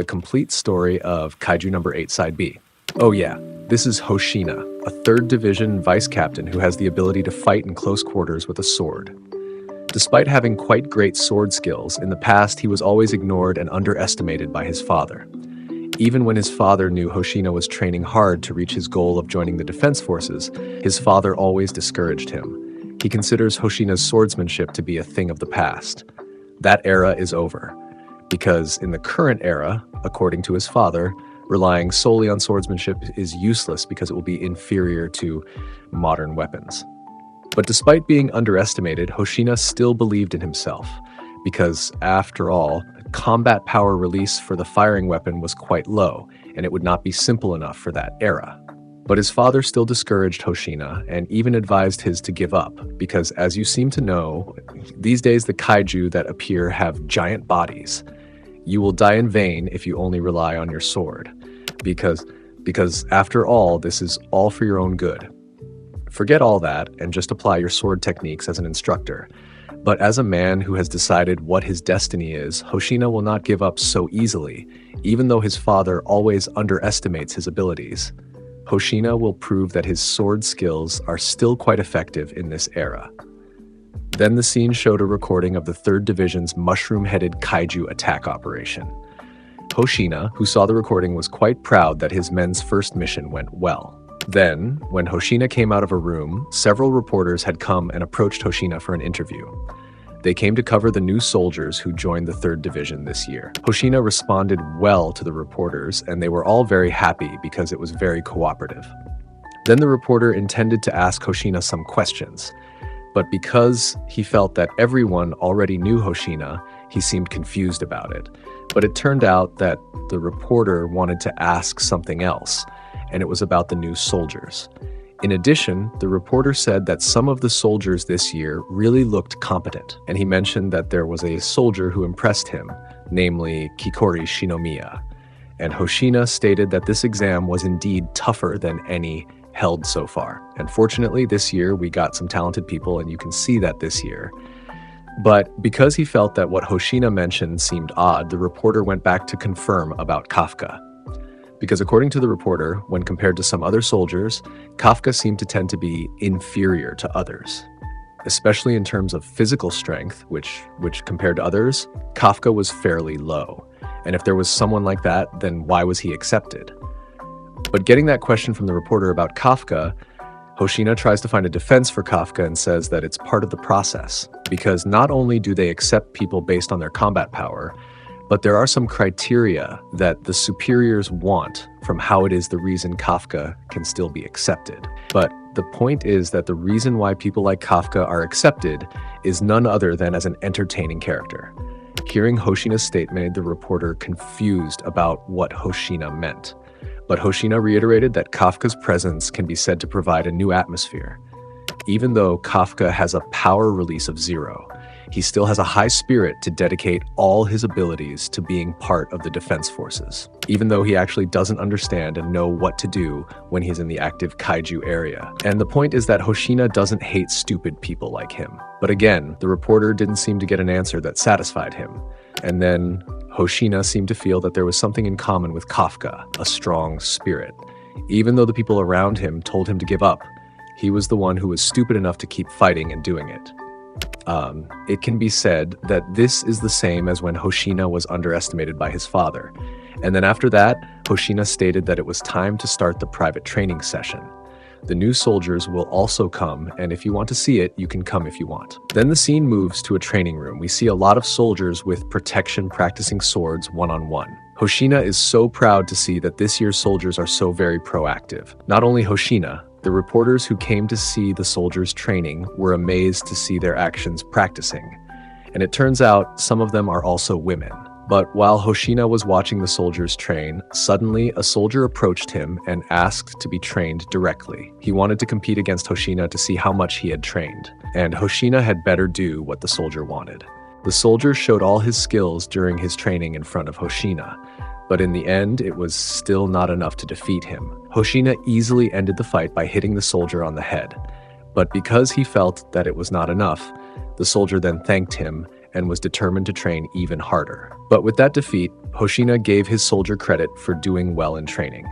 the complete story of Kaiju number 8 Side B. Oh yeah, this is Hoshina, a 3rd Division vice captain who has the ability to fight in close quarters with a sword. Despite having quite great sword skills, in the past he was always ignored and underestimated by his father. Even when his father knew Hoshina was training hard to reach his goal of joining the defense forces, his father always discouraged him. He considers Hoshina's swordsmanship to be a thing of the past. That era is over, because in the current era, according to his father, relying solely on swordsmanship is useless because it will be inferior to modern weapons. But despite being underestimated, Hoshina still believed in himself, because after all, combat power release for the firing weapon was quite low, and it would not be simple enough for that era. But his father still discouraged Hoshina and even advised his to give up, because as you seem to know, these days the kaiju that appear have giant bodies. You will die in vain if you only rely on your sword, because after all, this is all for your own good. Forget all that and just apply your sword techniques as an instructor. But as a man who has decided what his destiny is, Hoshina will not give up so easily, even though his father always underestimates his abilities. Hoshina will prove that his sword skills are still quite effective in this era. Then the scene showed a recording of the 3rd Division's mushroom-headed kaiju attack operation. Hoshina, who saw the recording, was quite proud that his men's first mission went well. Then, when Hoshina came out of a room, several reporters had come and approached Hoshina for an interview. They came to cover the new soldiers who joined the 3rd Division this year. Hoshina responded well to the reporters, and they were all very happy because it was very cooperative. Then the reporter intended to ask Hoshina some questions, but because he felt that everyone already knew Hoshina, he seemed confused about it. But it turned out that the reporter wanted to ask something else, and it was about the new soldiers. In addition, the reporter said that some of the soldiers this year really looked competent, and he mentioned that there was a soldier who impressed him, namely Kikoru Shinomiya. And Hoshina stated that this exam was indeed tougher than any held so far. And fortunately, this year we got some talented people, and you can see that this year. But because he felt that what Hoshina mentioned seemed odd, the reporter went back to confirm about Kafka. Because according to the reporter, when compared to some other soldiers, Kafka seemed to tend to be inferior to others. Especially in terms of physical strength, which compared to others, Kafka was fairly low. And if there was someone like that, then why was he accepted? But getting that question from the reporter about Kafka, Hoshina tries to find a defense for Kafka and says that it's part of the process, because not only do they accept people based on their combat power, but there are some criteria that the superiors want from how it is the reason Kafka can still be accepted. But the point is that the reason why people like Kafka are accepted is none other than as an entertaining character. Hearing Hoshina's statement made the reporter confused about what Hoshina meant. But Hoshina reiterated that Kafka's presence can be said to provide a new atmosphere. Even though Kafka has a power release of 0, he still has a high spirit to dedicate all his abilities to being part of the defense forces, even though he actually doesn't understand and know what to do when he's in the active kaiju area. And the point is that Hoshina doesn't hate stupid people like him. But again, the reporter didn't seem to get an answer that satisfied him. And then Hoshina seemed to feel that there was something in common with Kafka, a strong spirit. Even though the people around him told him to give up, he was the one who was stupid enough to keep fighting and doing it. It can be said that this is the same as when Hoshina was underestimated by his father. And then after that, Hoshina stated that it was time to start the private training session. The new soldiers will also come, and if you want to see it, you can come if you want. Then the scene moves to a training room. We see a lot of soldiers with protection practicing swords one-on-one. Hoshina is so proud to see that this year's soldiers are so very proactive. Not only Hoshina, the reporters who came to see the soldiers training were amazed to see their actions practicing. And it turns out some of them are also women. But while Hoshina was watching the soldiers train, suddenly a soldier approached him and asked to be trained directly. He wanted to compete against Hoshina to see how much he had trained, and Hoshina had better do what the soldier wanted. The soldier showed all his skills during his training in front of Hoshina, but in the end, it was still not enough to defeat him. Hoshina easily ended the fight by hitting the soldier on the head. But because he felt that it was not enough, the soldier then thanked him and was determined to train even harder. But with that defeat, Hoshina gave his soldier credit for doing well in training.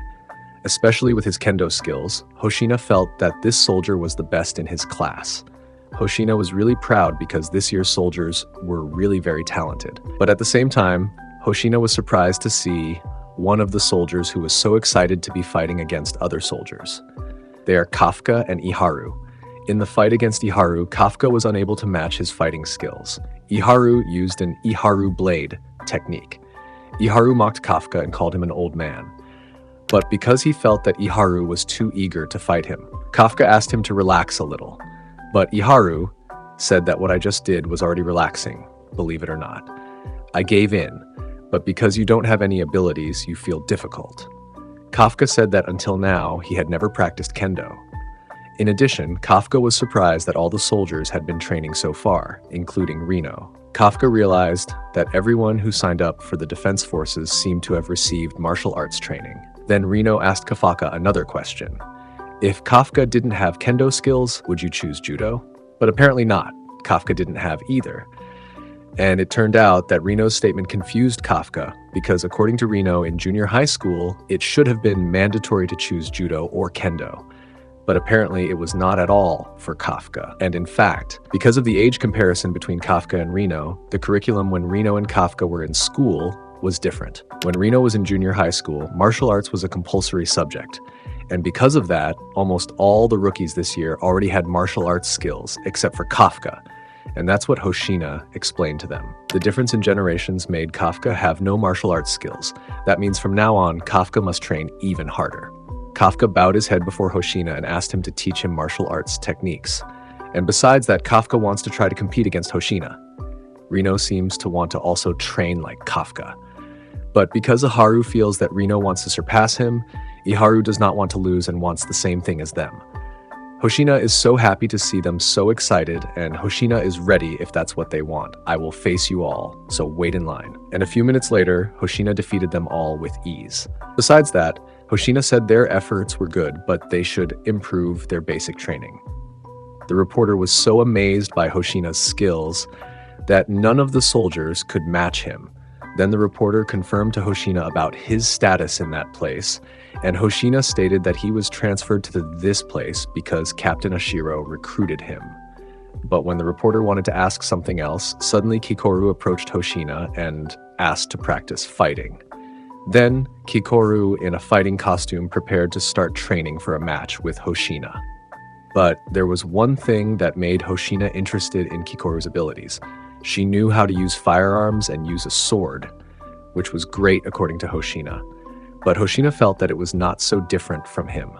Especially with his kendo skills, Hoshina felt that this soldier was the best in his class. Hoshina was really proud because this year's soldiers were really very talented. But at the same time, Hoshina was surprised to see one of the soldiers who was so excited to be fighting against other soldiers. They are Kafka and Iharu. In the fight against Iharu, Kafka was unable to match his fighting skills. Iharu used an Iharu blade technique. Iharu mocked Kafka and called him an old man. But because he felt that Iharu was too eager to fight him, Kafka asked him to relax a little. But Iharu said that what I just did was already relaxing, believe it or not. I gave in, but because you don't have any abilities, you feel difficult. Kafka said that until now, he had never practiced kendo. In addition, Kafka was surprised that all the soldiers had been training so far, including Reno. Kafka realized that everyone who signed up for the defense forces seemed to have received martial arts training. Then Reno asked Kafka another question. If Kafka didn't have kendo skills, would you choose judo? But apparently not. Kafka didn't have either. And it turned out that Reno's statement confused Kafka because according to Reno, in junior high school, it should have been mandatory to choose judo or kendo. But apparently it was not at all for Kafka. And in fact, because of the age comparison between Kafka and Reno, the curriculum when Reno and Kafka were in school was different. When Reno was in junior high school, martial arts was a compulsory subject. And because of that, almost all the rookies this year already had martial arts skills, except for Kafka. And that's what Hoshina explained to them. The difference in generations made Kafka have no martial arts skills. That means from now on, Kafka must train even harder. Kafka bowed his head before Hoshina and asked him to teach him martial arts techniques. And besides that, Kafka wants to try to compete against Hoshina. Reno seems to want to also train like Kafka. But because Iharu feels that Reno wants to surpass him, Iharu does not want to lose and wants the same thing as them. Hoshina is so happy to see them so excited, and Hoshina is ready if that's what they want. I will face you all, so wait in line. And a few minutes later, Hoshina defeated them all with ease. Besides that, Hoshina said their efforts were good, but they should improve their basic training. The reporter was so amazed by Hoshina's skills that none of the soldiers could match him. Then the reporter confirmed to Hoshina about his status in that place, and Hoshina stated that he was transferred to this place because Captain Ashiro recruited him. But when the reporter wanted to ask something else, suddenly Kikoru approached Hoshina and asked to practice fighting. Then Kikoru, in a fighting costume, prepared to start training for a match with Hoshina. But there was one thing that made Hoshina interested in Kikoru's abilities. She knew how to use firearms and use a sword, which was great according to Hoshina. But Hoshina felt that it was not so different from him.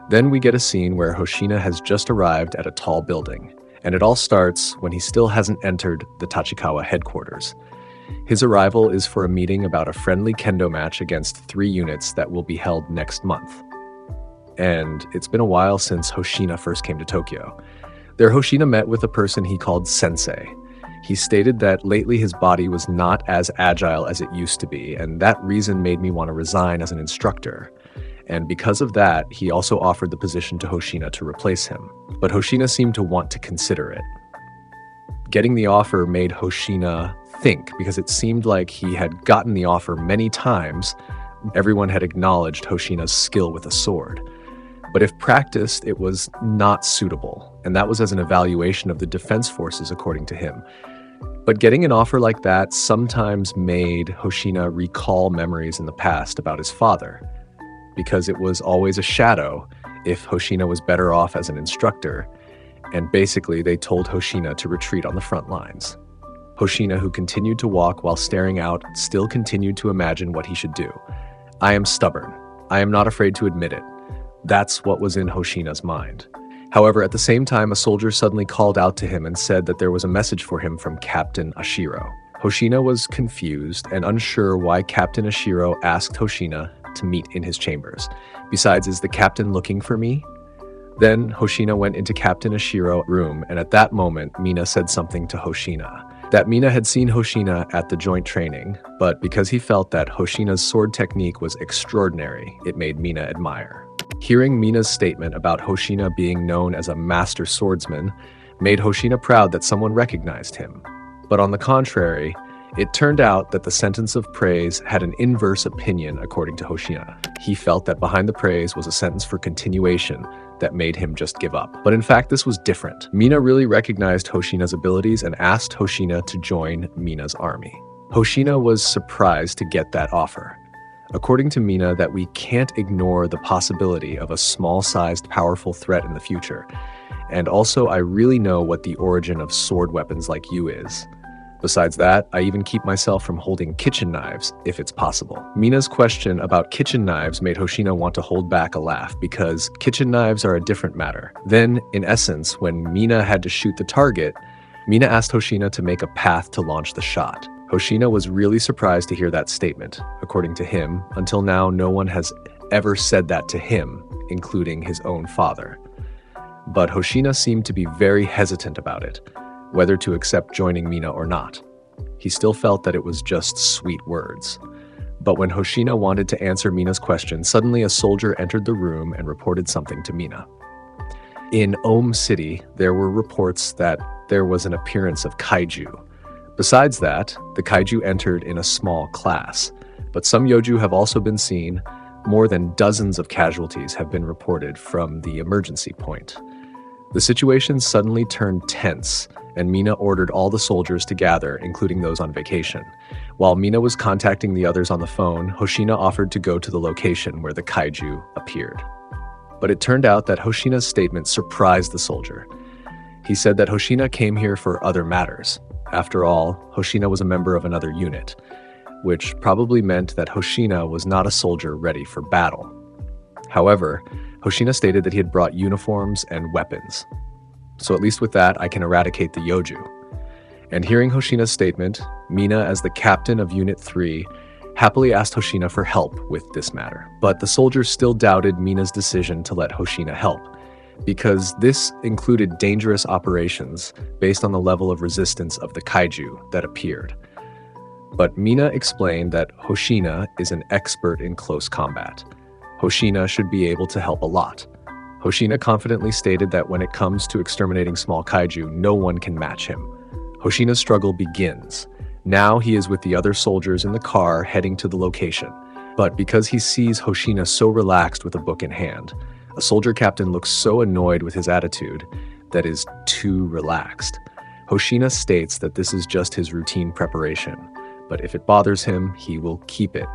Then we get a scene where Hoshina has just arrived at a tall building, and it all starts when he still hasn't entered the Tachikawa headquarters. His arrival is for a meeting about a friendly kendo match against 3 units that will be held next month. And it's been a while since Hoshina first came to Tokyo. There, Hoshina met with a person he called Sensei. He stated that lately his body was not as agile as it used to be, and that reason made me want to resign as an instructor. And because of that, he also offered the position to Hoshina to replace him. But Hoshina seemed to want to consider it. Getting the offer made Hoshina think, because it seemed like he had gotten the offer many times. Everyone had acknowledged Hoshina's skill with a sword. But if practiced, it was not suitable, and that was as an evaluation of the defense forces, according to him. But getting an offer like that sometimes made Hoshina recall memories in the past about his father, because it was always a shadow if Hoshina was better off as an instructor, and basically they told Hoshina to retreat on the front lines. Hoshina, who continued to walk while staring out, still continued to imagine what he should do. I am stubborn. I am not afraid to admit it. That's what was in Hoshina's mind. However, at the same time, a soldier suddenly called out to him and said that there was a message for him from Captain Ashiro. Hoshina was confused and unsure why Captain Ashiro asked Hoshina to meet in his chambers. Besides, is the captain looking for me? Then Hoshina went into Captain Ashiro's room, and at that moment, Mina said something to Hoshina. That Mina had seen Hoshina at the joint training, but because he felt that Hoshina's sword technique was extraordinary, it made Mina admire. Hearing Mina's statement about Hoshina being known as a master swordsman made Hoshina proud that someone recognized him. But on the contrary, it turned out that the sentence of praise had an inverse opinion according to Hoshina. He felt that behind the praise was a sentence for continuation that made him just give up. But in fact, this was different. Mina really recognized Hoshina's abilities and asked Hoshina to join Mina's army. Hoshina was surprised to get that offer. According to Mina, that we can't ignore the possibility of a small-sized, powerful threat in the future. And also, I really know what the origin of sword weapons like you is. Besides that, I even keep myself from holding kitchen knives, if it's possible. Mina's question about kitchen knives made Hoshina want to hold back a laugh, because kitchen knives are a different matter. Then, in essence, when Mina had to shoot the target, Mina asked Hoshina to make a path to launch the shot. Hoshina was really surprised to hear that statement. According to him, until now, no one has ever said that to him, including his own father. But Hoshina seemed to be very hesitant about it, whether to accept joining Mina or not. He still felt that it was just sweet words. But when Hoshina wanted to answer Mina's question, suddenly a soldier entered the room and reported something to Mina. In Ohm City, there were reports that there was an appearance of Kaiju. Besides that, the Kaiju entered in a small class, but some Yoju have also been seen. More than dozens of casualties have been reported from the emergency point. The situation suddenly turned tense, and Mina ordered all the soldiers to gather, including those on vacation. While Mina was contacting the others on the phone, Hoshina offered to go to the location where the Kaiju appeared. But it turned out that Hoshina's statement surprised the soldier. He said that Hoshina came here for other matters. After all, Hoshina was a member of another unit, which probably meant that Hoshina was not a soldier ready for battle. However, Hoshina stated that he had brought uniforms and weapons. So at least with that, I can eradicate the Yoju. And hearing Hoshina's statement, Mina, as the captain of Unit 3, happily asked Hoshina for help with this matter. But the soldiers still doubted Mina's decision to let Hoshina help, because this included dangerous operations based on the level of resistance of the Kaiju that appeared. But Mina explained that Hoshina is an expert in close combat. Hoshina should be able to help a lot. Hoshina confidently stated that when it comes to exterminating small Kaiju, no one can match him. Hoshina's struggle begins. Now he is with the other soldiers in the car heading to the location. But because he sees Hoshina so relaxed with a book in hand, a soldier captain looks so annoyed with his attitude that is too relaxed. Hoshina states that this is just his routine preparation, but if it bothers him, he will keep it.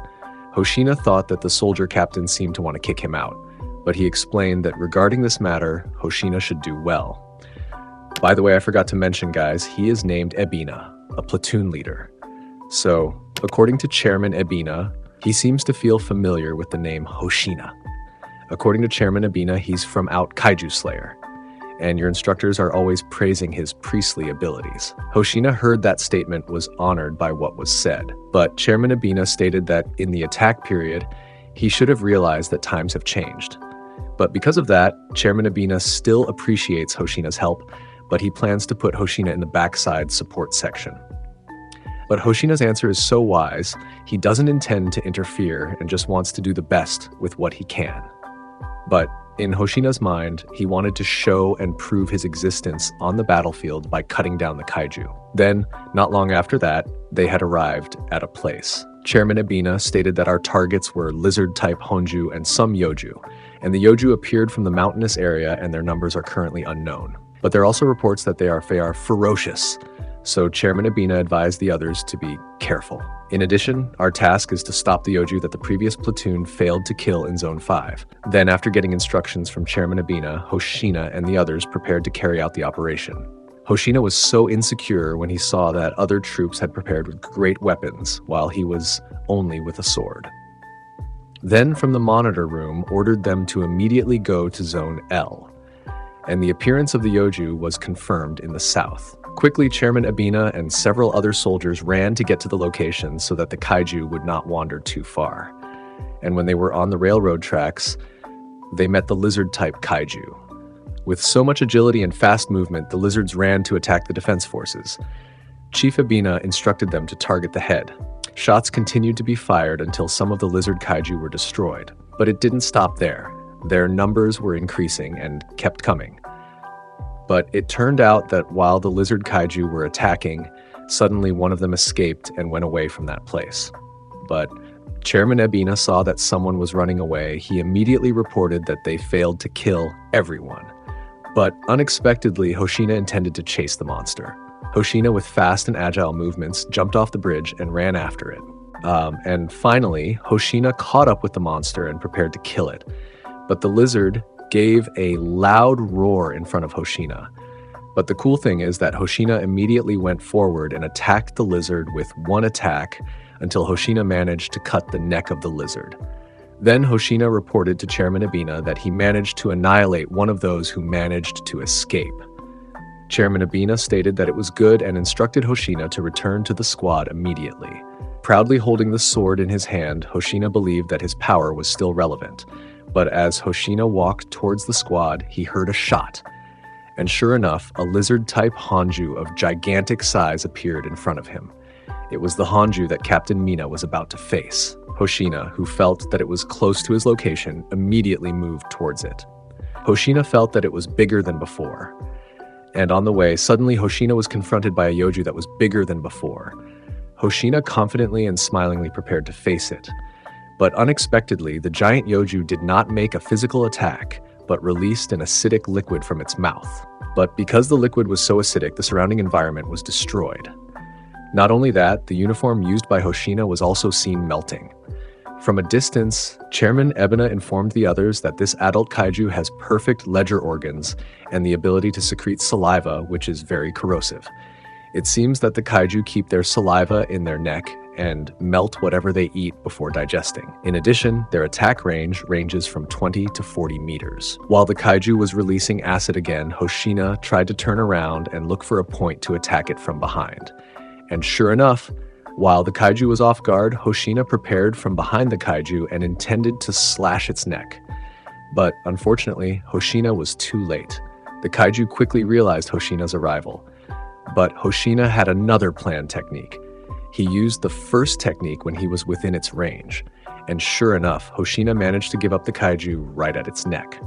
Hoshina thought that the soldier captain seemed to want to kick him out, but he explained that regarding this matter, Hoshina should do well. By the way, I forgot to mention, guys, he is named Ebina, a platoon leader. So, according to Chairman Ebina, he seems to feel familiar with the name Hoshina. According to Chairman Ebina, he's from out Kaiju Slayer, and your instructors are always praising his priestly abilities. Hoshina heard that statement was honored by what was said, but Chairman Ebina stated that in the attack period, he should have realized that times have changed. But because of that, Chairman Ebina still appreciates Hoshina's help, but he plans to put Hoshina in the backside support section. But Hoshina's answer is so wise, he doesn't intend to interfere and just wants to do the best with what he can. But in Hoshina's mind, he wanted to show and prove his existence on the battlefield by cutting down the Kaiju. Then, not long after that, they had arrived at a place. Chairman Ebina stated that our targets were lizard-type Honju and some Yoju, and the Yoju appeared from the mountainous area and their numbers are currently unknown. But there are also reports that they are ferocious, so Chairman Ebina advised the others to be careful. In addition, our task is to stop the Yoju that the previous platoon failed to kill in Zone 5. Then, after getting instructions from Chairman Ebina, Hoshina and the others prepared to carry out the operation. Hoshina was so insecure when he saw that other troops had prepared with great weapons, while he was only with a sword. Then, from the monitor room, ordered them to immediately go to Zone L, and the appearance of the Yoju was confirmed in the south. Quickly, Chairman Ebina and several other soldiers ran to get to the location so that the Kaiju would not wander too far. And when they were on the railroad tracks, they met the lizard-type Kaiju. With so much agility and fast movement, the lizards ran to attack the defense forces. Chief Ebina instructed them to target the head. Shots continued to be fired until some of the lizard Kaiju were destroyed. But it didn't stop there. Their numbers were increasing and kept coming. But it turned out that while the lizard Kaiju were attacking, Suddenly, one of them escaped and went away from that place. But Chairman Ebina saw that someone was running away. He immediately reported that they failed to kill everyone. But unexpectedly, Hoshina intended to chase the monster. Hoshina, with fast and agile movements, jumped off the bridge and ran after it. And finally, Hoshina caught up with the monster and prepared to kill it. But the lizard gave a loud roar in front of Hoshina. But the cool thing is that Hoshina immediately went forward and attacked the lizard with one attack until Hoshina managed to cut the neck of the lizard. Then Hoshina reported to Chairman Ebina that he managed to annihilate one of those who managed to escape. Chairman Ebina stated that it was good and instructed Hoshina to return to the squad immediately. Proudly holding the sword in his hand, Hoshina believed that his power was still relevant. But as Hoshina walked towards the squad, he heard a shot. And sure enough, a lizard-type Hanju of gigantic size appeared in front of him. It was the Hanju that Captain Mina was about to face. Hoshina, who felt that it was close to his location, immediately moved towards it. Hoshina felt that it was bigger than before. And on the way, suddenly Hoshina was confronted by a Yoju that was bigger than before. Hoshina confidently and smilingly prepared to face it. But unexpectedly, the giant Yoju did not make a physical attack, but released an acidic liquid from its mouth. But because the liquid was so acidic, the surrounding environment was destroyed. Not only that, the uniform used by Hoshina was also seen melting. From a distance, Chairman Ebina informed the others that this adult kaiju has perfect ledger organs and the ability to secrete saliva, which is very corrosive. It seems that the kaiju keep their saliva in their neck and melt whatever they eat before digesting. In addition, their attack range ranges from 20 to 40 meters. While the kaiju was releasing acid again, Hoshina tried to turn around and look for a point to attack it from behind. And sure enough, while the kaiju was off guard, Hoshina prepared from behind the kaiju and intended to slash its neck. But unfortunately, Hoshina was too late. The kaiju quickly realized Hoshina's arrival. But Hoshina had another planned technique. He used the first technique when he was within its range, and sure enough, Hoshina managed to give up the kaiju right at its neck.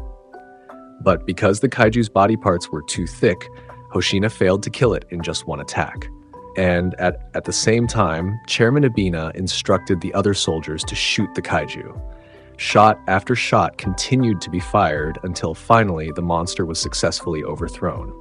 But because the kaiju's body parts were too thick, Hoshina failed to kill it in just one attack. And at the same time, Chairman Ebina instructed the other soldiers to shoot the kaiju. Shot after shot continued to be fired until finally the monster was successfully overthrown.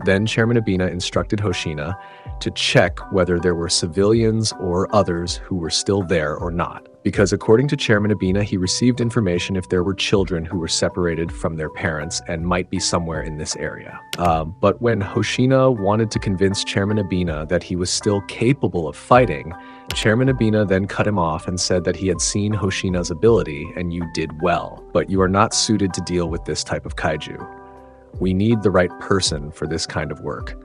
Then Chairman Ebina instructed Hoshina to check whether there were civilians or others who were still there or not. Because according to Chairman Ebina, he received information if there were children who were separated from their parents and might be somewhere in this area. But when Hoshina wanted to convince Chairman Ebina that he was still capable of fighting, Chairman Ebina then cut him off and said that he had seen Hoshina's ability and you did well, but you are not suited to deal with this type of kaiju. We need the right person for this kind of work.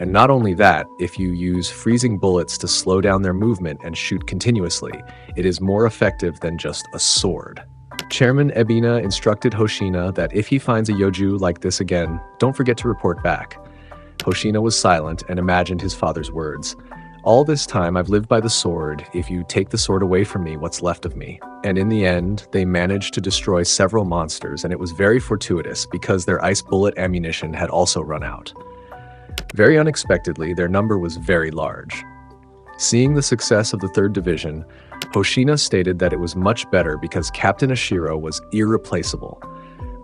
And not only that, if you use freezing bullets to slow down their movement and shoot continuously, it is more effective than just a sword. Chairman Ebina instructed Hoshina that if he finds a Yoju like this again, don't forget to report back. Hoshina was silent and imagined his father's words. All this time I've lived by the sword. If you take the sword away from me, what's left of me? And in the end, they managed to destroy several monsters, and it was very fortuitous because their ice bullet ammunition had also run out. Very unexpectedly, their number was very large. Seeing the success of the 3rd Division, Hoshina stated that it was much better because Captain Ashiro was irreplaceable.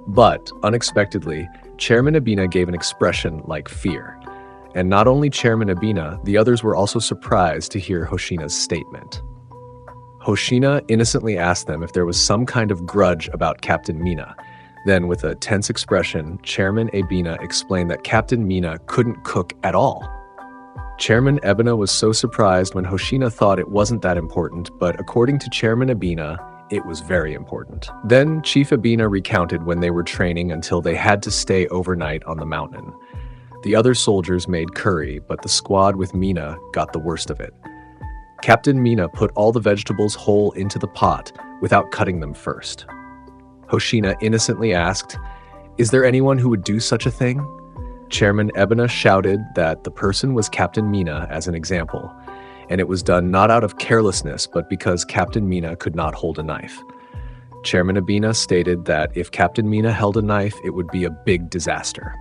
But, unexpectedly, Chairman Ebina gave an expression like fear. And not only Chairman Ebina, the others were also surprised to hear Hoshina's statement. Hoshina innocently asked them if there was some kind of grudge about Captain Mina. Then, with a tense expression, Chairman Ebina explained that Captain Mina couldn't cook at all. Chairman Ebina was so surprised when Hoshina thought it wasn't that important, but according to Chairman Ebina, it was very important. Then Chief Ebina recounted when they were training until they had to stay overnight on the mountain. The other soldiers made curry, but the squad with Mina got the worst of it. Captain Mina put all the vegetables whole into the pot without cutting them first. Hoshina innocently asked, "Is there anyone who would do such a thing?" Chairman Ebina shouted that the person was Captain Mina as an example, and it was done not out of carelessness but because Captain Mina could not hold a knife. Chairman Ebina stated that if Captain Mina held a knife, it would be a big disaster.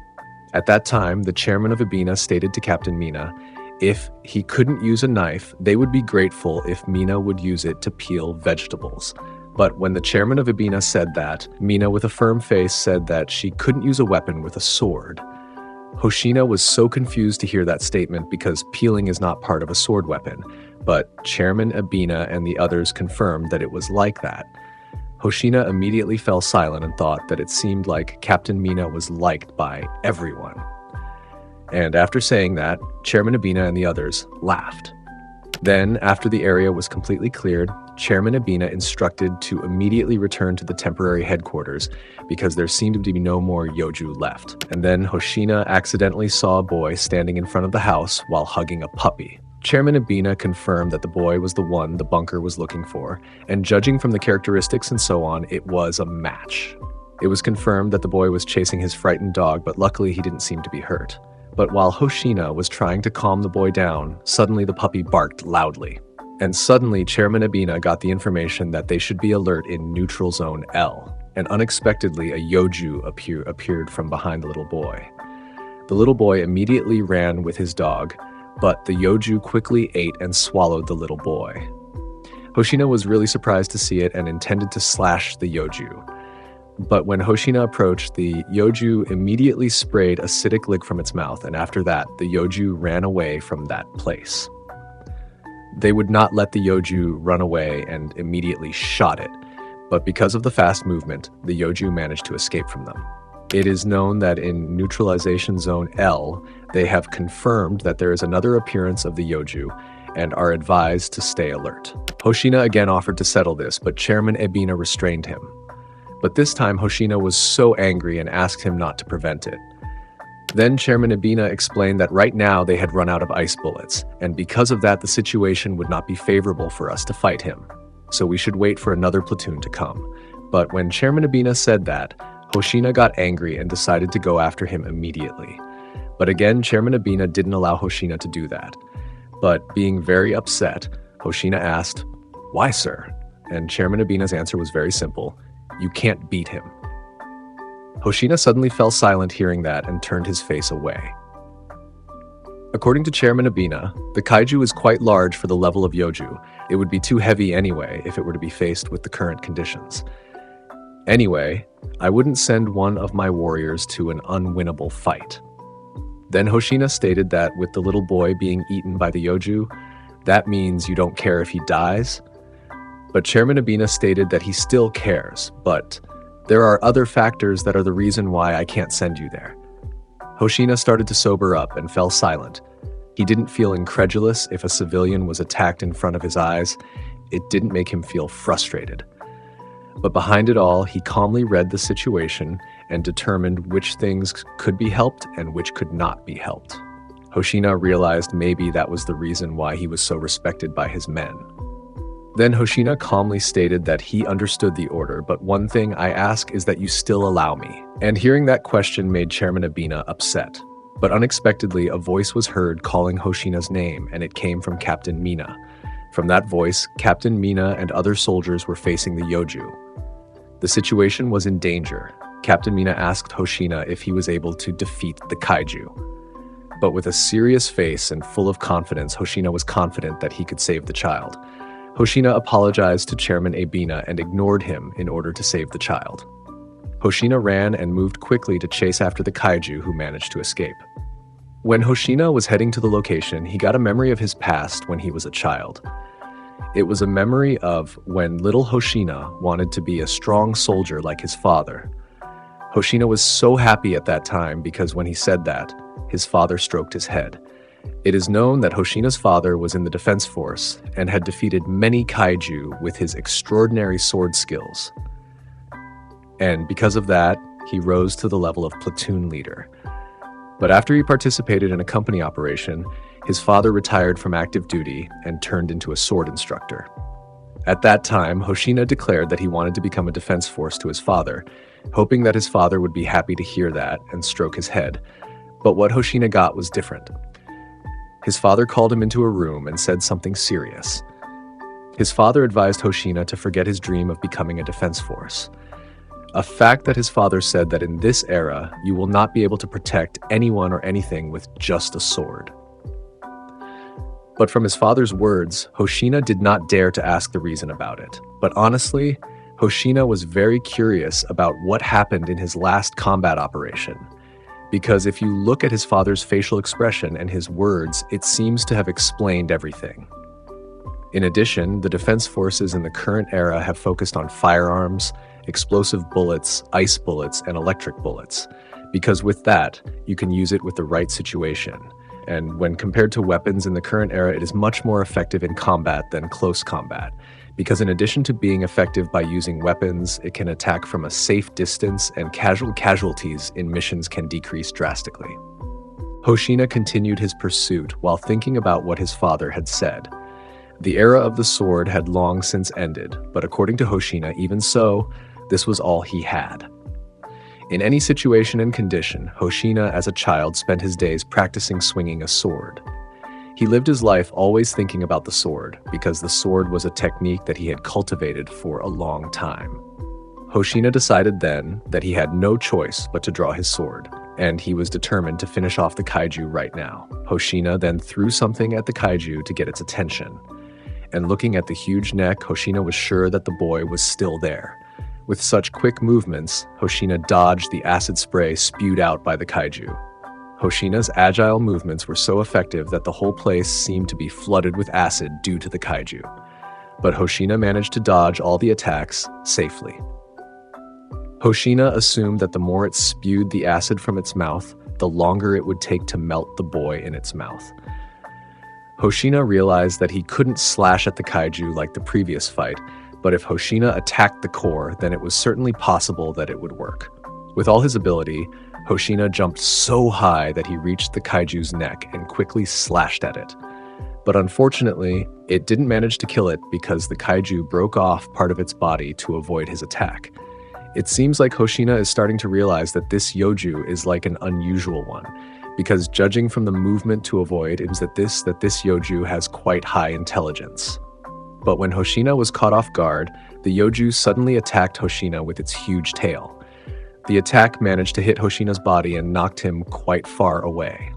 At that time, the chairman of Ebina stated to Captain Mina, If he couldn't use a knife, they would be grateful if Mina would use it to peel vegetables. But when the chairman of Ebina said that, Mina with a firm face said that she couldn't use a weapon with a sword. Hoshina was so confused to hear that statement because peeling is not part of a sword weapon, but Chairman Ebina and the others confirmed that it was like that. Hoshina immediately fell silent and thought that it seemed like Captain Mina was liked by everyone. And after saying that, Chairman Ebina and the others laughed. Then, after the area was completely cleared, Chairman Ebina instructed to immediately return to the temporary headquarters because there seemed to be no more Yoju left. And then Hoshina accidentally saw a boy standing in front of the house while hugging a puppy. Chairman Ebina confirmed that the boy was the one the bunker was looking for, and judging from the characteristics and so on, it was a match. It was confirmed that the boy was chasing his frightened dog, but luckily he didn't seem to be hurt. But while Hoshina was trying to calm the boy down, suddenly the puppy barked loudly. And suddenly Chairman Ebina got the information that they should be alert in Neutral Zone L, and unexpectedly a Yoju appeared from behind the little boy. The little boy immediately ran with his dog, but the Yoju quickly ate and swallowed the little boy. Hoshina was really surprised to see it and intended to slash the Yoju. But when Hoshina approached, the Yoju immediately sprayed acidic lick from its mouth, and after that, the Yoju ran away from that place. They would not let the Yoju run away and immediately shot it, but because of the fast movement, the Yoju managed to escape from them. It is known that in Neutralization Zone L, they have confirmed that there is another appearance of the Yoju and are advised to stay alert. Hoshina again offered to settle this, but Chairman Ebina restrained him. But this time Hoshina was so angry and asked him not to prevent it. Then Chairman Ebina explained that right now they had run out of ice bullets, and because of that the situation would not be favorable for us to fight him, so we should wait for another platoon to come. But when Chairman Ebina said that, Hoshina got angry and decided to go after him immediately. But again, Chairman Ebina didn't allow Hoshina to do that. But being very upset, Hoshina asked, "Why, sir?" And Chairman Ebina's answer was very simple: "You can't beat him." Hoshina suddenly fell silent hearing that and turned his face away. According to Chairman Ebina, the kaiju is quite large for the level of Yoju. It would be too heavy anyway if it were to be faced with the current conditions. Anyway, I wouldn't send one of my warriors to an unwinnable fight. Then Hoshina stated that with the little boy being eaten by the Yoju, that means you don't care if he dies. But Chairman Ebina stated that he still cares, but there are other factors that are the reason why I can't send you there. Hoshina started to sober up and fell silent. He didn't feel incredulous if a civilian was attacked in front of his eyes. It didn't make him feel frustrated. But behind it all, he calmly read the situation and determined which things could be helped and which could not be helped. Hoshina realized maybe that was the reason why he was so respected by his men. Then Hoshina calmly stated that he understood the order, but one thing I ask is that you still allow me. And hearing that question made Chairman Ebina upset. But unexpectedly, a voice was heard calling Hoshina's name, and it came from Captain Mina. From that voice, Captain Mina and other soldiers were facing the Yoju. The situation was in danger. Captain Mina asked Hoshina if he was able to defeat the kaiju. But with a serious face and full of confidence, Hoshina was confident that he could save the child. Hoshina apologized to Chairman Ebina and ignored him in order to save the child. Hoshina ran and moved quickly to chase after the kaiju who managed to escape. When Hoshina was heading to the location, he got a memory of his past when he was a child. It was a memory of when little Hoshina wanted to be a strong soldier like his father. Hoshina was so happy at that time because when he said that, his father stroked his head. It is known that Hoshina's father was in the defense force and had defeated many kaiju with his extraordinary sword skills. And because of that, he rose to the level of platoon leader. But after he participated in a company operation, his father retired from active duty and turned into a sword instructor. At that time, Hoshina declared that he wanted to become a defense force to his father, hoping that his father would be happy to hear that and stroke his head. But what Hoshina got was different. His father called him into a room and said something serious. His father advised Hoshina to forget his dream of becoming a defense force. A fact that his father said that in this era, you will not be able to protect anyone or anything with just a sword. But from his father's words, Hoshina did not dare to ask the reason about it. But honestly, Hoshina was very curious about what happened in his last combat operation. Because if you look at his father's facial expression and his words, it seems to have explained everything. In addition, the defense forces in the current era have focused on firearms, explosive bullets, ice bullets, and electric bullets, because with that, you can use it with the right situation. And when compared to weapons in the current era, it is much more effective in combat than close combat, because in addition to being effective by using weapons, it can attack from a safe distance, and casualties in missions can decrease drastically. Hoshina continued his pursuit while thinking about what his father had said. The era of the sword had long since ended, but according to Hoshina, even so, this was all he had. In any situation and condition, Hoshina as a child spent his days practicing swinging a sword. He lived his life always thinking about the sword, because the sword was a technique that he had cultivated for a long time. Hoshina decided then that he had no choice but to draw his sword, and he was determined to finish off the kaiju right now. Hoshina then threw something at the kaiju to get its attention. And looking at the huge neck, Hoshina was sure that the boy was still there. With such quick movements, Hoshina dodged the acid spray spewed out by the kaiju. Hoshina's agile movements were so effective that the whole place seemed to be flooded with acid due to the kaiju. But Hoshina managed to dodge all the attacks safely. Hoshina assumed that the more it spewed the acid from its mouth, the longer it would take to melt the boy in its mouth. Hoshina realized that he couldn't slash at the kaiju like the previous fight, but if Hoshina attacked the core, then it was certainly possible that it would work. With all his ability, Hoshina jumped so high that he reached the kaiju's neck and quickly slashed at it. But unfortunately, it didn't manage to kill it because the kaiju broke off part of its body to avoid his attack. It seems like Hoshina is starting to realize that this yoju is like an unusual one, because judging from the movement to avoid, it seems that this yoju has quite high intelligence. But when Hoshina was caught off guard, the yoju suddenly attacked Hoshina with its huge tail. The attack managed to hit Hoshina's body and knocked him quite far away.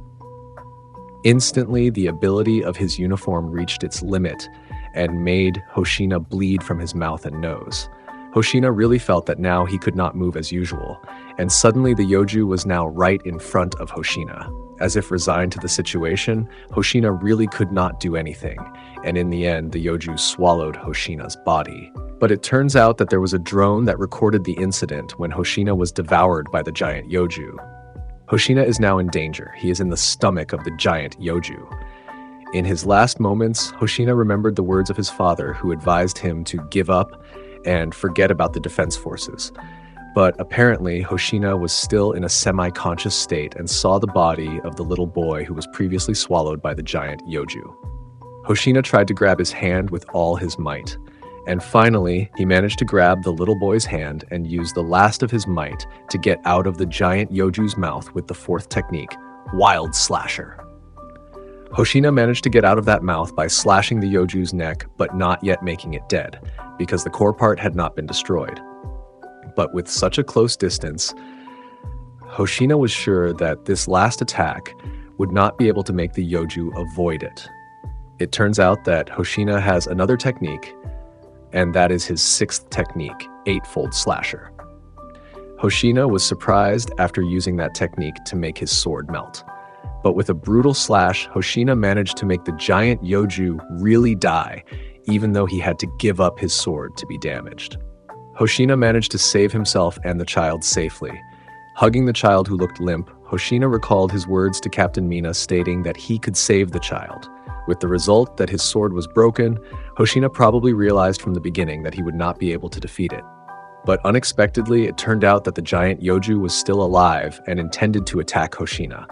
Instantly, the ability of his uniform reached its limit and made Hoshina bleed from his mouth and nose. Hoshina really felt that now he could not move as usual, and suddenly the yoju was now right in front of Hoshina. As if resigned to the situation, Hoshina really could not do anything, and in the end, the yoju swallowed Hoshina's body. But it turns out that there was a drone that recorded the incident when Hoshina was devoured by the giant yoju. Hoshina is now in danger. He is in the stomach of the giant yoju. In his last moments, Hoshina remembered the words of his father, who advised him to give up and forget about the defense forces. But apparently, Hoshina was still in a semi-conscious state and saw the body of the little boy who was previously swallowed by the giant yoju. Hoshina tried to grab his hand with all his might. And finally, he managed to grab the little boy's hand and use the last of his might to get out of the giant yoju's mouth with the fourth technique, Wild Slasher. Hoshina managed to get out of that mouth by slashing the yoju's neck, but not yet making it dead, because the core part had not been destroyed. But with such a close distance, Hoshina was sure that this last attack would not be able to make the yoju avoid it. It turns out that Hoshina has another technique, and that is his sixth technique, Eightfold Slasher. Hoshina was surprised after using that technique to make his sword melt. But with a brutal slash, Hoshina managed to make the giant yoju really die, even though he had to give up his sword to be damaged. Hoshina managed to save himself and the child safely. Hugging the child who looked limp, Hoshina recalled his words to Captain Mina stating that he could save the child. With the result that his sword was broken, Hoshina probably realized from the beginning that he would not be able to defeat it. But unexpectedly, it turned out that the giant yoju was still alive and intended to attack Hoshina.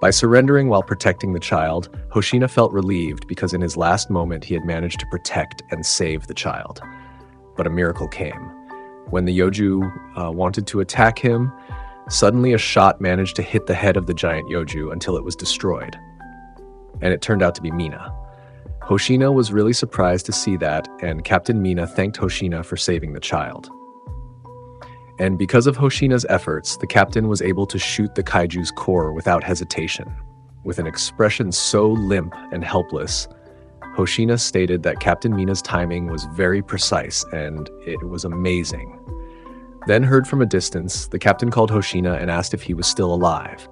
By surrendering while protecting the child, Hoshina felt relieved because in his last moment he had managed to protect and save the child. But a miracle came. When the yoju wanted to attack him, suddenly a shot managed to hit the head of the giant yoju until it was destroyed. And it turned out to be Mina. Hoshina was really surprised to see that, and Captain Mina thanked Hoshina for saving the child. And because of Hoshina's efforts, the captain was able to shoot the kaiju's core without hesitation. With an expression so limp and helpless, Hoshina stated that Captain Mina's timing was very precise and it was amazing. Then heard from a distance, the captain called Hoshina and asked if he was still alive.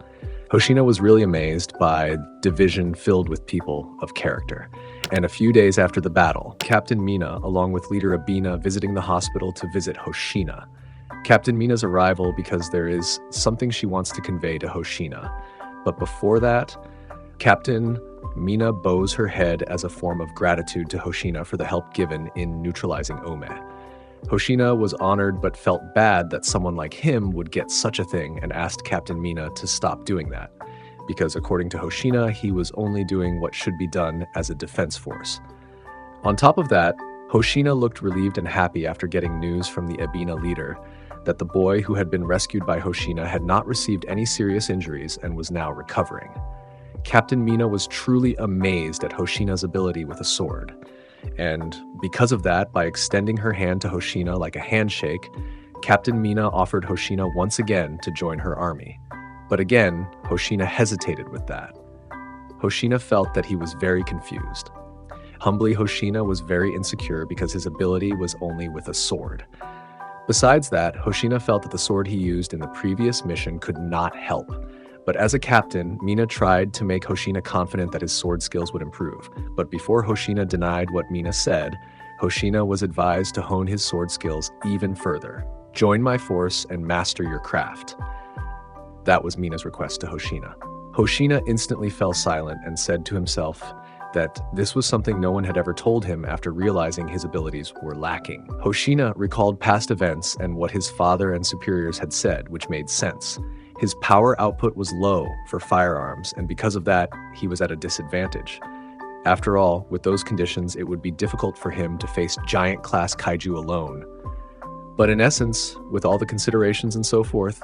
Hoshina was really amazed by a division filled with people of character. And a few days after the battle, Captain Mina, along with leader Ibina, visiting the hospital to visit Hoshina. Captain Mina's arrival because there is something she wants to convey to Hoshina. But before that, Captain Mina bows her head as a form of gratitude to Hoshina for the help given in neutralizing Ome. Hoshina was honored but felt bad that someone like him would get such a thing and asked Captain Mina to stop doing that, because according to Hoshina, he was only doing what should be done as a defense force. On top of that, Hoshina looked relieved and happy after getting news from the Ibina leader that the boy who had been rescued by Hoshina had not received any serious injuries and was now recovering. Captain Mina was truly amazed at Hoshina's ability with a sword. And because of that, by extending her hand to Hoshina like a handshake, Captain Mina offered Hoshina once again to join her army. But again, Hoshina hesitated with that. Hoshina felt that he was very confused. Humbly, Hoshina was very insecure because his ability was only with a sword. Besides that, Hoshina felt that the sword he used in the previous mission could not help. But as a captain, Mina tried to make Hoshina confident that his sword skills would improve. But before Hoshina denied what Mina said, Hoshina was advised to hone his sword skills even further. Join my force and master your craft. That was Mina's request to Hoshina. Hoshina instantly fell silent and said to himself that this was something no one had ever told him after realizing his abilities were lacking. Hoshina recalled past events and what his father and superiors had said, which made sense. His power output was low for firearms, and because of that, he was at a disadvantage. After all, with those conditions, it would be difficult for him to face giant-class kaiju alone. But in essence, with all the considerations and so forth,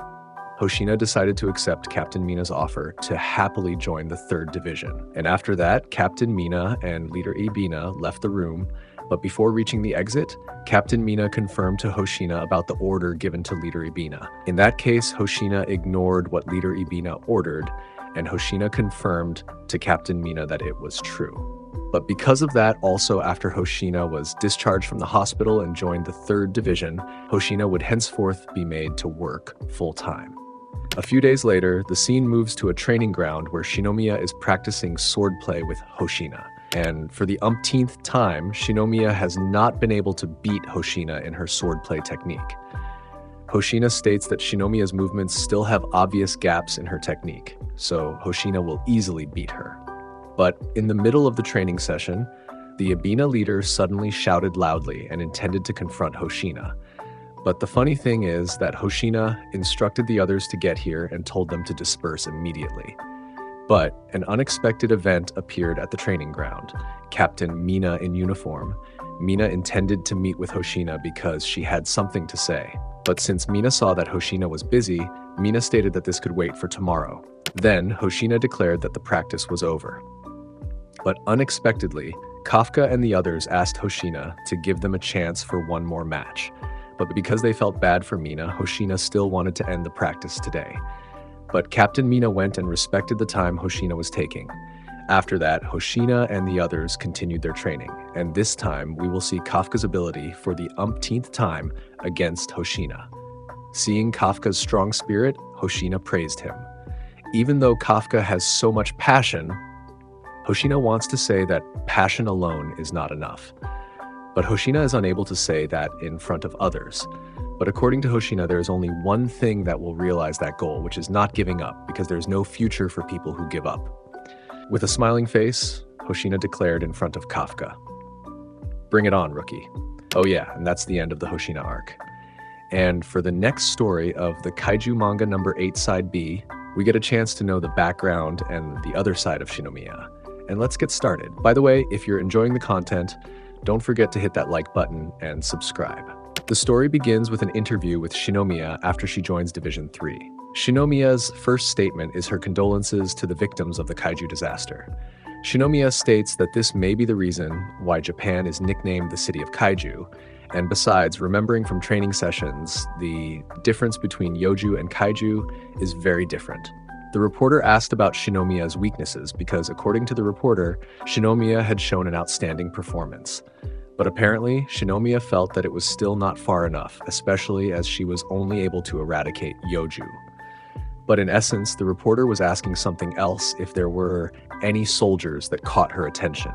Hoshina decided to accept Captain Mina's offer to happily join the 3rd Division. And after that, Captain Mina and Leader Ibina left the room, but before reaching the exit, Captain Mina confirmed to Hoshina about the order given to Leader Ibina. In that case, Hoshina ignored what Leader Ibina ordered, and Hoshina confirmed to Captain Mina that it was true. But because of that, also after Hoshina was discharged from the hospital and joined the 3rd Division, Hoshina would henceforth be made to work full-time. A few days later, the scene moves to a training ground where Shinomiya is practicing swordplay with Hoshina. And for the umpteenth time, Shinomiya has not been able to beat Hoshina in her swordplay technique. Hoshina states that Shinomiya's movements still have obvious gaps in her technique, so Hoshina will easily beat her. But in the middle of the training session, the Ibina leader suddenly shouted loudly and intended to confront Hoshina. But the funny thing is that Hoshina instructed the others to get here and told them to disperse immediately. But an unexpected event appeared at the training ground. Captain Mina in uniform. Mina intended to meet with Hoshina because she had something to say. But since Mina saw that Hoshina was busy, Mina stated that this could wait for tomorrow. Then Hoshina declared that the practice was over. But unexpectedly, Kafka and the others asked Hoshina to give them a chance for one more match. But because they felt bad for Mina, Hoshina still wanted to end the practice today. But Captain Mina went and respected the time Hoshina was taking. After that, Hoshina and the others continued their training, and this time we will see Kafka's ability for the umpteenth time against Hoshina. Seeing Kafka's strong spirit, Hoshina praised him. Even though Kafka has so much passion, Hoshina wants to say that passion alone is not enough. But Hoshina is unable to say that in front of others. But according to Hoshina, there is only one thing that will realize that goal, which is not giving up, because there's no future for people who give up. With a smiling face, Hoshina declared in front of Kafka, "Bring it on, rookie." Oh yeah, and that's the end of the Hoshina arc. And for the next story of the Kaiju manga number 8 side B, we get a chance to know the background and the other side of Shinomiya. And let's get started. By the way, if you're enjoying the content, don't forget to hit that like button and subscribe. The story begins with an interview with Shinomiya after she joins Division 3. Shinomiya's first statement is her condolences to the victims of the Kaiju disaster. Shinomiya states that this may be the reason why Japan is nicknamed the City of Kaiju, and besides, remembering from training sessions, the difference between Yoju and Kaiju is very different. The reporter asked about Shinomiya's weaknesses because, according to the reporter, Shinomiya had shown an outstanding performance. But apparently, Shinomiya felt that it was still not far enough, especially as she was only able to eradicate Yoju. But in essence, the reporter was asking something else: if there were any soldiers that caught her attention.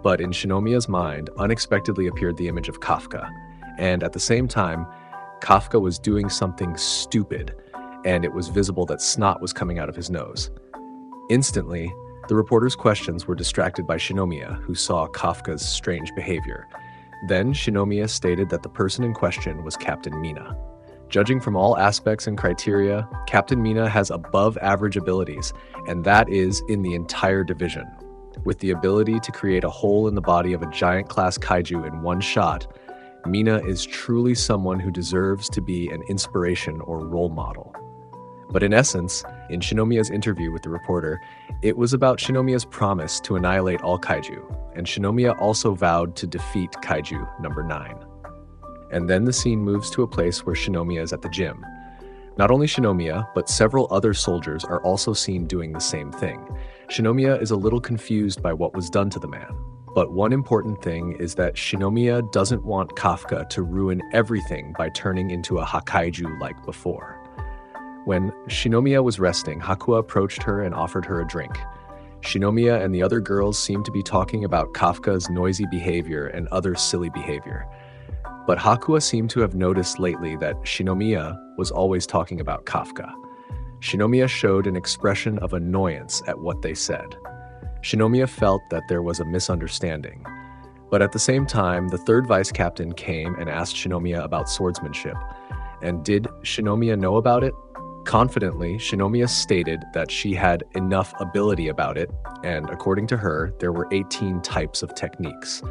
But in Shinomiya's mind, unexpectedly appeared the image of Kafka. And at the same time, Kafka was doing something stupid, and it was visible that snot was coming out of his nose. Instantly, the reporter's questions were distracted by Shinomiya, who saw Kafka's strange behavior. Then Shinomiya stated that the person in question was Captain Mina. Judging from all aspects and criteria, Captain Mina has above-average abilities, and that is in the entire division. With the ability to create a hole in the body of a giant-class kaiju in one shot, Mina is truly someone who deserves to be an inspiration or role model. But in essence, in Shinomiya's interview with the reporter, it was about Shinomiya's promise to annihilate all kaiju, and Shinomiya also vowed to defeat Kaiju number 9. And then the scene moves to a place where Shinomiya is at the gym. Not only Shinomiya, but several other soldiers are also seen doing the same thing. Shinomiya is a little confused by what was done to the man. But one important thing is that Shinomiya doesn't want Kafka to ruin everything by turning into a Hakaiju like before. When Shinomiya was resting, Hakua approached her and offered her a drink. Shinomiya and the other girls seemed to be talking about Kafka's noisy behavior and other silly behavior. But Hakua seemed to have noticed lately that Shinomiya was always talking about Kafka. Shinomiya showed an expression of annoyance at what they said. Shinomiya felt that there was a misunderstanding. But at the same time, the third vice captain came and asked Shinomiya about swordsmanship. And did Shinomiya know about it? Confidently, Shinomiya stated that she had enough ability about it, and according to her, there were 18 types of techniques.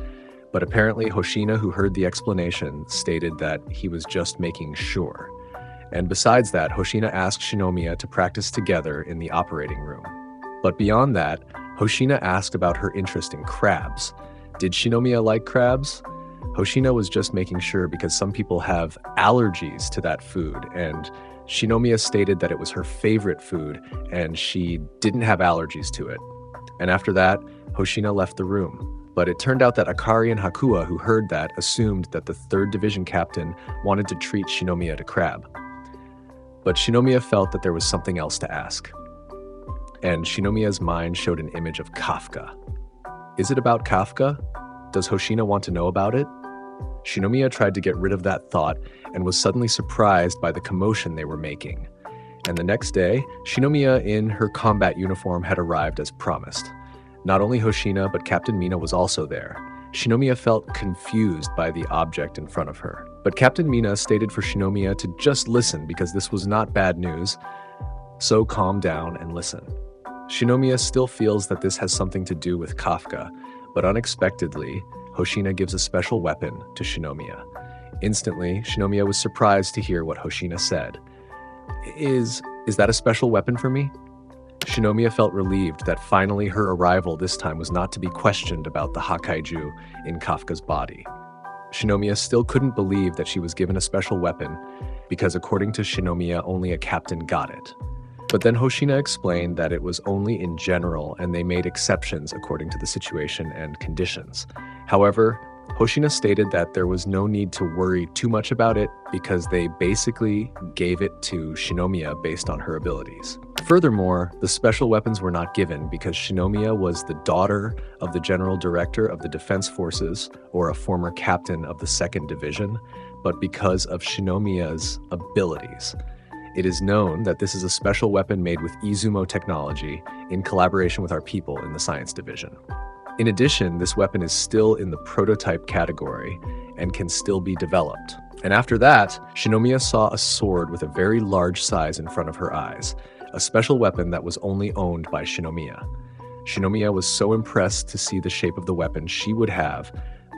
But apparently Hoshina, who heard the explanation, stated that he was just making sure. And besides that, Hoshina asked Shinomiya to practice together in the operating room. But beyond that, Hoshina asked about her interest in crabs. Did Shinomiya like crabs? Hoshina was just making sure because some people have allergies to that food, and Shinomiya stated that it was her favorite food and she didn't have allergies to it. And after that, Hoshina left the room. But it turned out that Akari and Hakua, who heard that, assumed that the 3rd Division captain wanted to treat Shinomiya to crab. But Shinomiya felt that there was something else to ask. And Shinomiya's mind showed an image of Kafka. Is it about Kafka? Does Hoshina want to know about it? Shinomiya tried to get rid of that thought and was suddenly surprised by the commotion they were making. And the next day, Shinomiya in her combat uniform had arrived as promised. Not only Hoshina, but Captain Mina was also there. Shinomiya felt confused by the object in front of her. But Captain Mina stated for Shinomiya to just listen because this was not bad news, so calm down and listen. Shinomiya still feels that this has something to do with Kafka, but unexpectedly, Hoshina gives a special weapon to Shinomiya. Instantly, Shinomiya was surprised to hear what Hoshina said. Is that a special weapon for me? Shinomiya felt relieved that finally her arrival this time was not to be questioned about the Hakaiju in Kafka's body. Shinomiya still couldn't believe that she was given a special weapon because according to Shinomiya, only a captain got it. But then Hoshina explained that it was only in general and they made exceptions according to the situation and conditions. However, Hoshina stated that there was no need to worry too much about it because they basically gave it to Shinomiya based on her abilities. Furthermore, the special weapons were not given because Shinomiya was the daughter of the General Director of the Defense Forces or a former captain of the 2nd Division, but because of Shinomiya's abilities. It is known that this is a special weapon made with Izumo technology in collaboration with our people in the Science Division. In addition, this weapon is still in the prototype category and can still be developed. And after that, Shinomiya saw a sword with a very large size in front of her eyes, a special weapon that was only owned by Shinomiya. Shinomiya was so impressed to see the shape of the weapon she would have,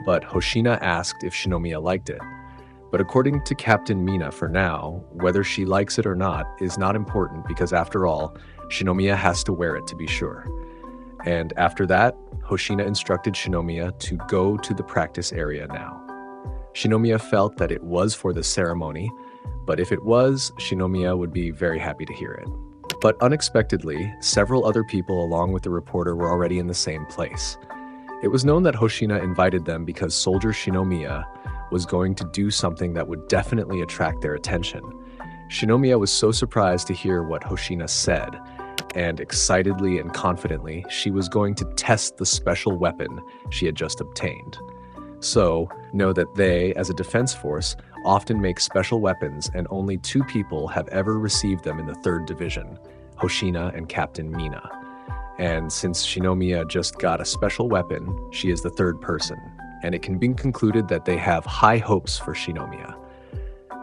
but Hoshina asked if Shinomiya liked it. But according to Captain Mina for now, whether she likes it or not is not important because after all, Shinomiya has to wear it to be sure. And after that, Hoshina instructed Shinomiya to go to the practice area now. Shinomiya felt that it was for the ceremony, but if it was, Shinomiya would be very happy to hear it. But unexpectedly, several other people along with the reporter were already in the same place. It was known that Hoshina invited them because Soldier Shinomiya was going to do something that would definitely attract their attention. Shinomiya was so surprised to hear what Hoshina said, and excitedly and confidently, she was going to test the special weapon she had just obtained. So, know that they, as a defense force, often make special weapons, and only 2 people have ever received them in the 3rd Division, Hoshina and Captain Mina. And since Shinomiya just got a special weapon, she is the 3rd person, and it can be concluded that they have high hopes for Shinomiya.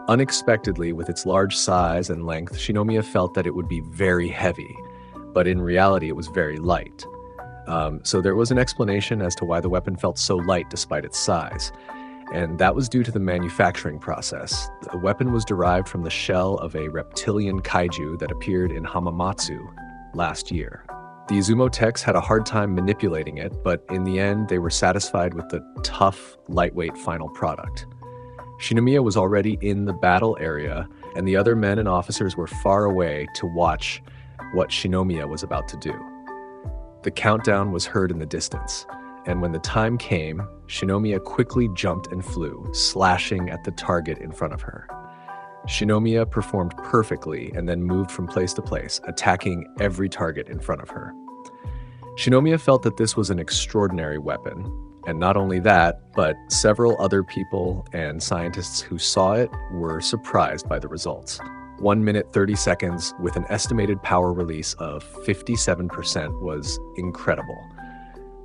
Unexpectedly, with its large size and length, Shinomiya felt that it would be very heavy, but in reality it was very light. So there was an explanation as to why the weapon felt so light despite its size, and that was due to the manufacturing process. The weapon was derived from the shell of a reptilian kaiju that appeared in Hamamatsu last year. The Izumo techs had a hard time manipulating it, but in the end they were satisfied with the tough, lightweight final product. Shinomiya was already in the battle area, and the other men and officers were far away to watch what Shinomiya was about to do. The countdown was heard in the distance, and when the time came, Shinomiya quickly jumped and flew, slashing at the target in front of her. Shinomiya performed perfectly and then moved from place to place, attacking every target in front of her. Shinomiya felt that this was an extraordinary weapon, and not only that, but several other people and scientists who saw it were surprised by the results. 1 minute 30 seconds with an estimated power release of 57% was incredible.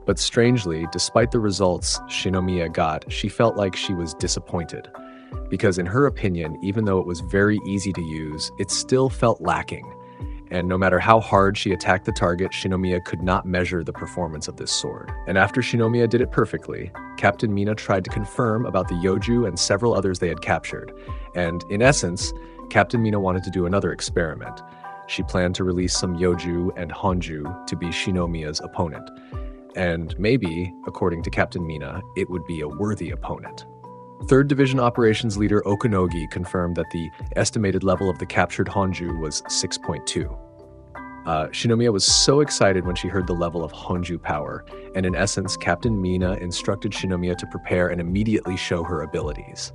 But strangely, despite the results Shinomiya got, she felt like she was disappointed, because in her opinion, even though it was very easy to use, it still felt lacking. And no matter how hard she attacked the target, Shinomiya could not measure the performance of this sword. And after Shinomiya did it perfectly, Captain Mina tried to confirm about the Yoju and several others they had captured. And in essence, Captain Mina wanted to do another experiment. She planned to release some Yoju and Honju to be Shinomiya's opponent. And maybe, according to Captain Mina, it would be a worthy opponent. 3rd Division Operations Leader Okunogi confirmed that the estimated level of the captured Honju was 6.2. Shinomiya was so excited when she heard the level of Honju power, and in essence, Captain Mina instructed Shinomiya to prepare and immediately show her abilities.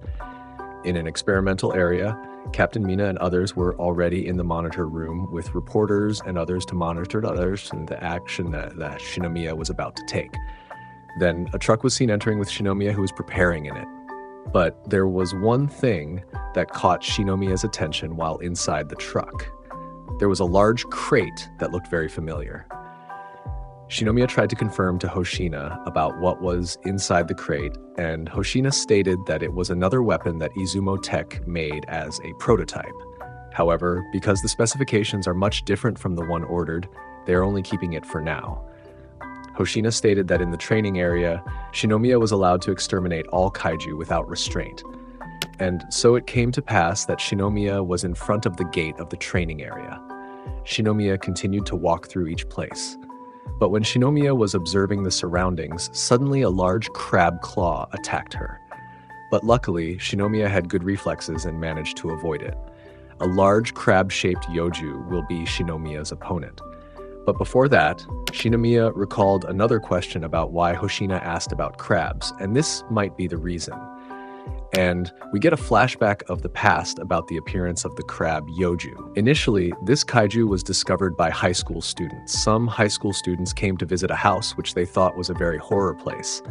In an experimental area, Captain Mina and others were already in the monitor room with reporters and others to monitor others and the action that Shinomiya was about to take. Then a truck was seen entering with Shinomiya, who was preparing in it. But there was one thing that caught Shinomiya's attention while inside the truck. There was a large crate that looked very familiar. Shinomiya tried to confirm to Hoshina about what was inside the crate, and Hoshina stated that it was another weapon that Izumo Tech made as a prototype. However, because the specifications are much different from the one ordered, they are only keeping it for now. Hoshina stated that in the training area, Shinomiya was allowed to exterminate all kaiju without restraint. And so it came to pass that Shinomiya was in front of the gate of the training area. Shinomiya continued to walk through each place. But when Shinomiya was observing the surroundings, suddenly a large crab claw attacked her. But luckily, Shinomiya had good reflexes and managed to avoid it. A large crab-shaped Yoju will be Shinomiya's opponent. But before that, Shinomiya recalled another question about why Hoshina asked about crabs, and this might be the reason. And we get a flashback of the past about the appearance of the crab Yoju. Initially, this kaiju was discovered by high school students. Some high school students came to visit a house which they thought was a very horror place.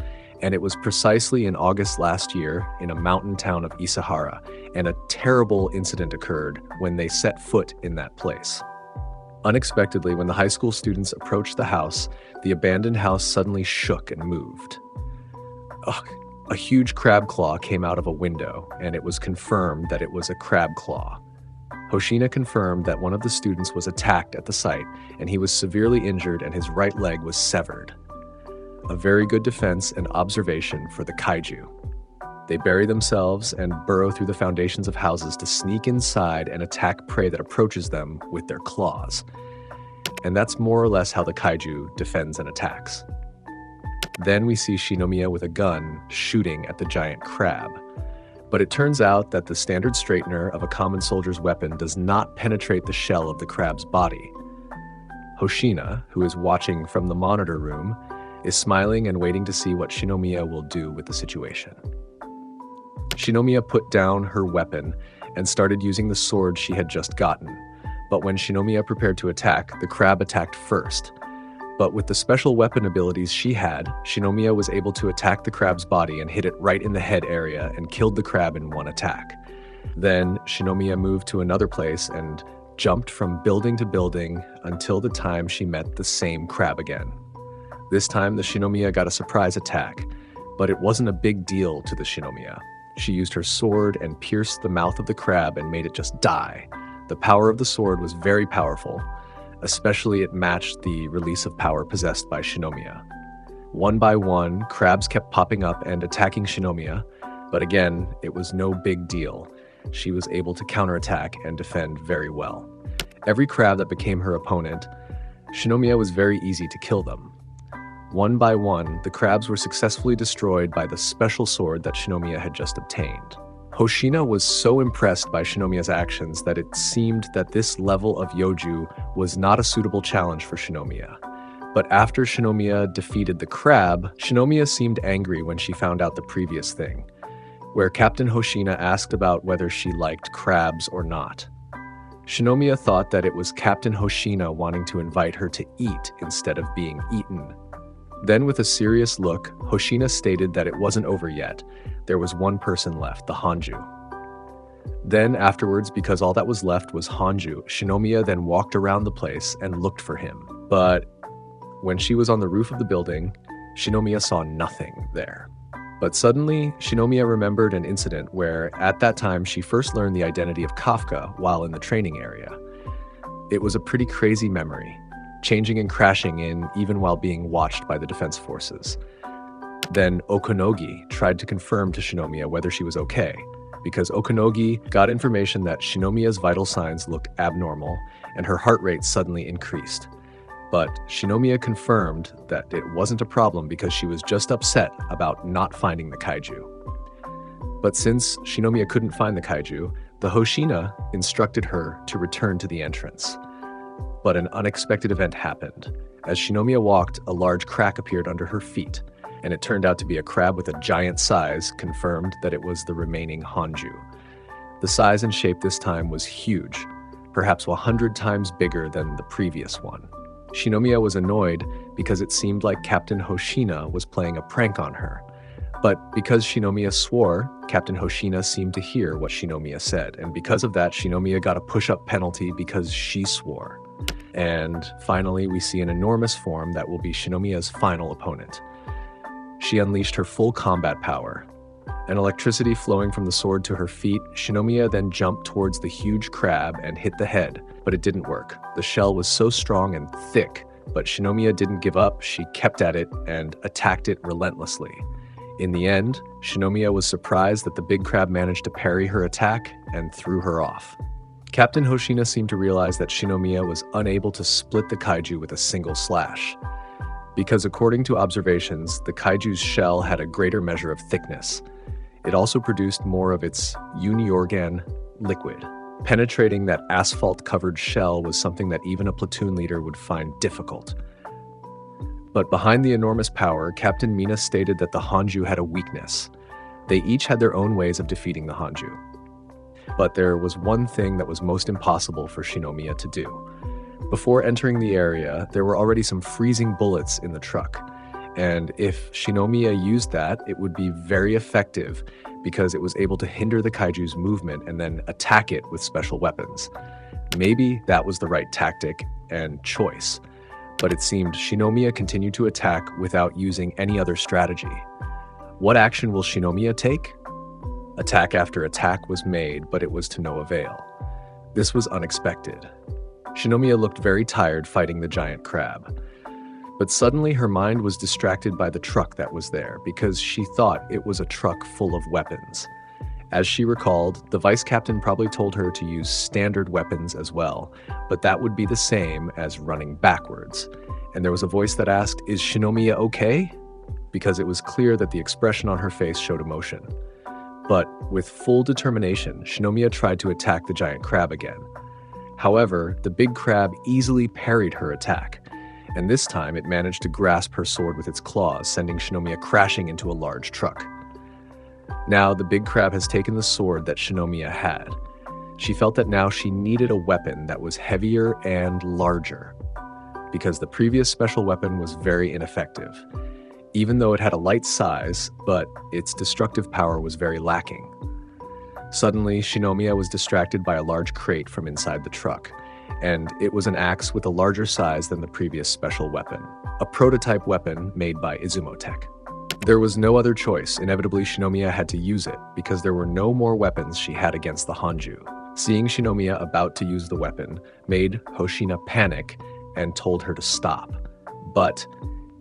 And it was precisely in August last year in a mountain town of Isahara, and a terrible incident occurred when they set foot in that place. Unexpectedly, when the high school students approached the house, the abandoned house suddenly shook and moved. A huge crab claw came out of a window, and it was confirmed that it was a crab claw. Hoshina confirmed that one of the students was attacked at the site, and he was severely injured and his right leg was severed. A very good defense and observation for the kaiju. They bury themselves and burrow through the foundations of houses to sneak inside and attack prey that approaches them with their claws. And that's more or less how the kaiju defends and attacks. Then we see Shinomiya with a gun shooting at the giant crab. But it turns out that the standard straightener of a common soldier's weapon does not penetrate the shell of the crab's body. Hoshina, who is watching from the monitor room, is smiling and waiting to see what Shinomiya will do with the situation. Shinomiya put down her weapon and started using the sword she had just gotten. But when Shinomiya prepared to attack, the crab attacked first. But with the special weapon abilities she had, Shinomiya was able to attack the crab's body and hit it right in the head area and killed the crab in one attack. Then Shinomiya moved to another place and jumped from building to building until the time she met the same crab again. This time the Shinomiya got a surprise attack, but it wasn't a big deal to the Shinomiya. She used her sword and pierced the mouth of the crab and made it just die. The power of the sword was very powerful. Especially it matched the release of power possessed by Shinomiya. One by one, crabs kept popping up and attacking Shinomiya, but again, it was no big deal. She was able to counterattack and defend very well. Every crab that became her opponent, Shinomiya was very easy to kill them. One by one, the crabs were successfully destroyed by the special sword that Shinomiya had just obtained. Hoshina was so impressed by Shinomiya's actions that it seemed that this level of Yoju was not a suitable challenge for Shinomiya. But after Shinomiya defeated the crab, Shinomiya seemed angry when she found out the previous thing, where Captain Hoshina asked about whether she liked crabs or not. Shinomiya thought that it was Captain Hoshina wanting to invite her to eat instead of being eaten. Then with a serious look, Hoshina stated that it wasn't over yet. There was one person left, the Hanju. Then afterwards, because all that was left was Hanju, Shinomiya then walked around the place and looked for him. But when she was on the roof of the building, Shinomiya saw nothing there. But suddenly, Shinomiya remembered an incident where, at that time, she first learned the identity of Kafka while in the training area. It was a pretty crazy memory, changing and crashing in even while being watched by the defense forces. Then Okonogi tried to confirm to Shinomiya whether she was okay, because Okonogi got information that Shinomiya's vital signs looked abnormal and her heart rate suddenly increased. But Shinomiya confirmed that it wasn't a problem because she was just upset about not finding the kaiju. But since Shinomiya couldn't find the kaiju, the Hoshina instructed her to return to the entrance. But an unexpected event happened. As Shinomiya walked, a large crack appeared under her feet, and it turned out to be a crab with a giant size, confirmed that it was the remaining Hanju. The size and shape this time was huge, perhaps 100 times bigger than the previous one. Shinomiya was annoyed because it seemed like Captain Hoshina was playing a prank on her. But because Shinomiya swore, Captain Hoshina seemed to hear what Shinomiya said, and because of that, Shinomiya got a push-up penalty because she swore. And finally, we see an enormous form that will be Shinomiya's final opponent. She unleashed her full combat power. An electricity flowing from the sword to her feet, Shinomiya then jumped towards the huge crab and hit the head, but it didn't work. The shell was so strong and thick, but Shinomiya didn't give up. She kept at it and attacked it relentlessly. In the end, Shinomiya was surprised that the big crab managed to parry her attack and threw her off. Captain Hoshina seemed to realize that Shinomiya was unable to split the kaiju with a single slash, because according to observations, the kaiju's shell had a greater measure of thickness. It also produced more of its uniorgan liquid. Penetrating that asphalt-covered shell was something that even a platoon leader would find difficult. But behind the enormous power, Captain Mina stated that the Hanju had a weakness. They each had their own ways of defeating the Hanju. But there was one thing that was most impossible for Shinomiya to do. Before entering the area, there were already some freezing bullets in the truck. And if Shinomiya used that, it would be very effective because it was able to hinder the kaiju's movement and then attack it with special weapons. Maybe that was the right tactic and choice, but it seemed Shinomiya continued to attack without using any other strategy. What action will Shinomiya take? Attack after attack was made, but it was to no avail. This was unexpected. Shinomiya looked very tired fighting the giant crab. But suddenly her mind was distracted by the truck that was there because she thought it was a truck full of weapons. As she recalled, the vice captain probably told her to use standard weapons as well, but that would be the same as running backwards. And there was a voice that asked, "Is Shinomiya okay?" Because it was clear that the expression on her face showed emotion. But with full determination, Shinomiya tried to attack the giant crab again. However, the big crab easily parried her attack, and this time it managed to grasp her sword with its claws, sending Shinomiya crashing into a large truck. Now, the big crab has taken the sword that Shinomiya had. She felt that now she needed a weapon that was heavier and larger, because the previous special weapon was very ineffective, even though it had a light size, but its destructive power was very lacking. Suddenly, Shinomiya was distracted by a large crate from inside the truck, and it was an axe with a larger size than the previous special weapon, a prototype weapon made by Izumotech. There was no other choice. Inevitably, Shinomiya had to use it, because there were no more weapons she had against the Hanju. Seeing Shinomiya about to use the weapon made Hoshina panic and told her to stop. But,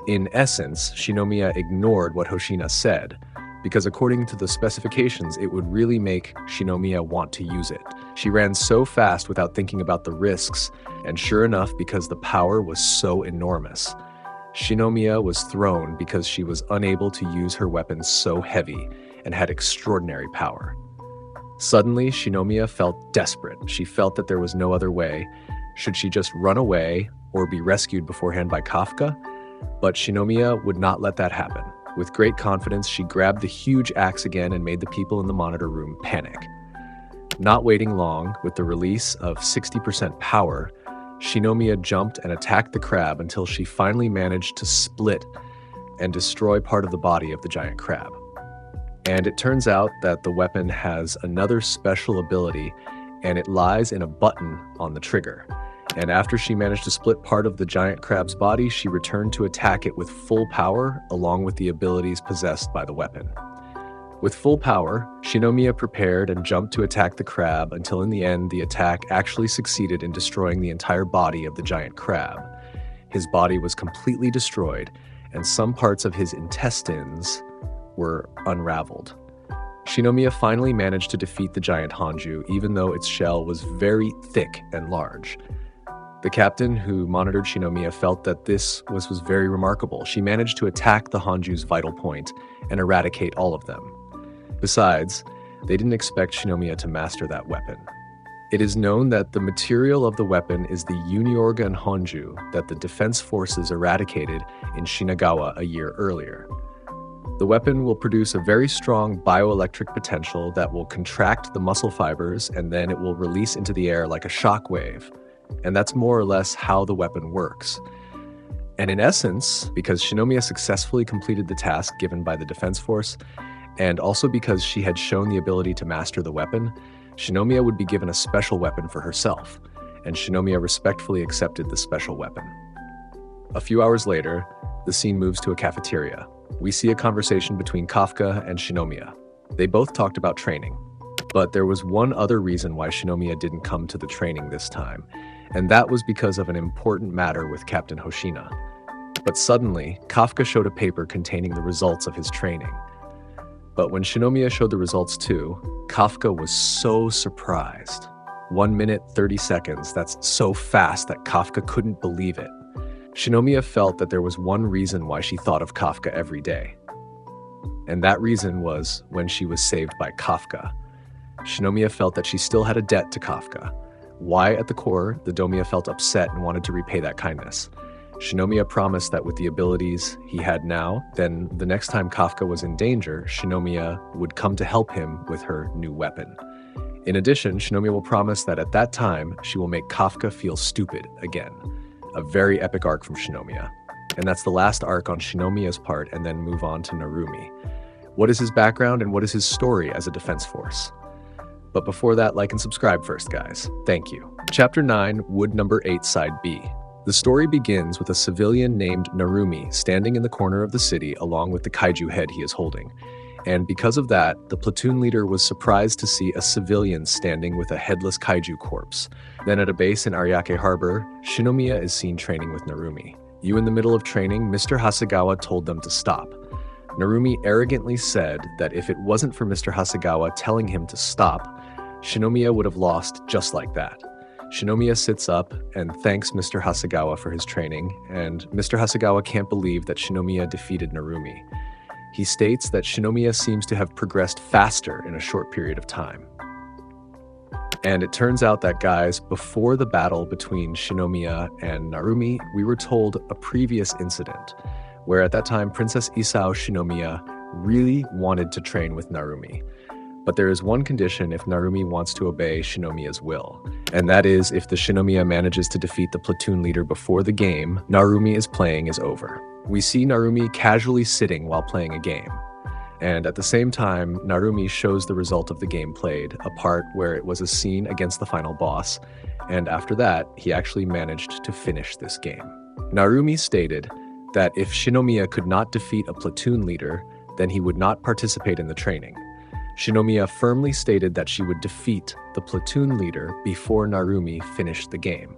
in essence, Shinomiya ignored what Hoshina said, because according to the specifications, it would really make Shinomiya want to use it. She ran so fast without thinking about the risks, and sure enough, because the power was so enormous, Shinomiya was thrown because she was unable to use her weapon so heavy and had extraordinary power. Suddenly, Shinomiya felt desperate. She felt that there was no other way. Should she just run away or be rescued beforehand by Kafka? But Shinomiya would not let that happen. With great confidence, she grabbed the huge axe again and made the people in the monitor room panic. Not waiting long, with the release of 60% power, Shinomiya jumped and attacked the crab until she finally managed to split and destroy part of the body of the giant crab. And it turns out that the weapon has another special ability, and it lies in a button on the trigger. And after she managed to split part of the giant crab's body, she returned to attack it with full power, along with the abilities possessed by the weapon. With full power, Shinomiya prepared and jumped to attack the crab until in the end the attack actually succeeded in destroying the entire body of the giant crab. His body was completely destroyed, and some parts of his intestines were unraveled. Shinomiya finally managed to defeat the giant Hanju, even though its shell was very thick and large. The captain who monitored Shinomiya felt that this was very remarkable. She managed to attack the Hanju's vital point and eradicate all of them. Besides, they didn't expect Shinomiya to master that weapon. It is known that the material of the weapon is the Uniorgan Hanju that the defense forces eradicated in Shinagawa a year earlier. The weapon will produce a very strong bioelectric potential that will contract the muscle fibers, and then it will release into the air like a shock wave. And that's more or less how the weapon works. And in essence, because Shinomiya successfully completed the task given by the defense force, and also because she had shown the ability to master the weapon, Shinomiya would be given a special weapon for herself, and Shinomiya respectfully accepted the special weapon. A few hours later, the scene moves to a cafeteria. We see a conversation between Kafka and Shinomiya. They both talked about training. But there was one other reason why Shinomiya didn't come to the training this time, and that was because of an important matter with Captain Hoshina. But suddenly, Kafka showed a paper containing the results of his training. But when Shinomiya showed the results too, Kafka was so surprised. 1 minute, 30 seconds, that's so fast that Kafka couldn't believe it. Shinomiya felt that there was one reason why she thought of Kafka every day. And that reason was when she was saved by Kafka. Shinomiya felt that she still had a debt to Kafka. Why, at the core, the Domiya felt upset and wanted to repay that kindness. Shinomiya promised that with the abilities he had now, then the next time Kafka was in danger, Shinomiya would come to help him with her new weapon. In addition, Shinomiya will promise that at that time, she will make Kafka feel stupid again. A very epic arc from Shinomiya. And that's the last arc on Shinomiya's part, and then move on to Narumi. What is his background and what is his story as a defense force? But before that, like and subscribe first, guys. Thank you. Chapter 9, Wood Number 8, Side B. The story begins with a civilian named Narumi standing in the corner of the city along with the kaiju head he is holding. And because of that, the platoon leader was surprised to see a civilian standing with a headless kaiju corpse. Then at a base in Ariake Harbor, Shinomiya is seen training with Narumi. You in the middle of training, Mr. Hasegawa told them to stop. Narumi arrogantly said that if it wasn't for Mr. Hasegawa telling him to stop, Shinomiya would have lost just like that. Shinomiya sits up and thanks Mr. Hasegawa for his training, and Mr. Hasegawa can't believe that Shinomiya defeated Narumi. He states that Shinomiya seems to have progressed faster in a short period of time. And it turns out that, guys, before the battle between Shinomiya and Narumi, we were told a previous incident where at that time Princess Isao Shinomiya really wanted to train with Narumi. But there is one condition if Narumi wants to obey Shinomiya's will, and that is if the Shinomiya manages to defeat the platoon leader before the game Narumi is playing is over. We see Narumi casually sitting while playing a game. And at the same time, Narumi shows the result of the game played, a part where it was a scene against the final boss, and after that, he actually managed to finish this game. Narumi stated that if Shinomiya could not defeat a platoon leader, then he would not participate in the training. Shinomiya firmly stated that she would defeat the platoon leader before Narumi finished the game.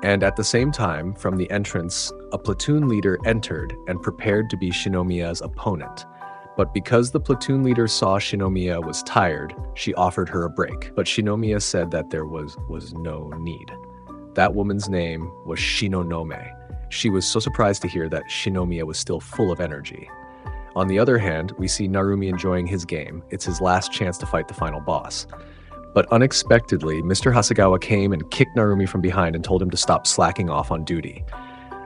And at the same time, from the entrance, a platoon leader entered and prepared to be Shinomiya's opponent. But because the platoon leader saw Shinomiya was tired, she offered her a break. But Shinomiya said that there was no need. That woman's name was Shinonome. She was so surprised to hear that Shinomiya was still full of energy. On the other hand, we see Narumi enjoying his game. It's his last chance to fight the final boss. But unexpectedly, Mr. Hasegawa came and kicked Narumi from behind and told him to stop slacking off on duty.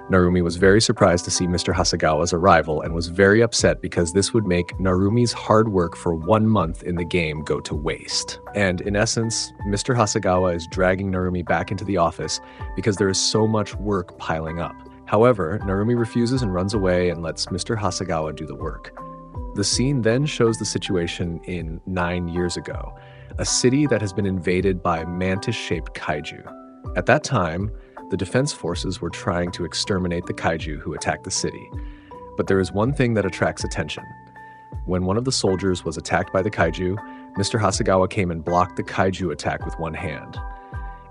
Narumi was very surprised to see Mr. Hasegawa's arrival and was very upset because this would make Narumi's hard work for 1 month in the game go to waste. And in essence, Mr. Hasegawa is dragging Narumi back into the office because there is so much work piling up. However, Narumi refuses and runs away and lets Mr. Hasegawa do the work. The scene then shows the situation in 9 years ago, a city that has been invaded by mantis-shaped kaiju. At that time, the defense forces were trying to exterminate the kaiju who attacked the city. But there is one thing that attracts attention. When one of the soldiers was attacked by the kaiju, Mr. Hasegawa came and blocked the kaiju attack with one hand.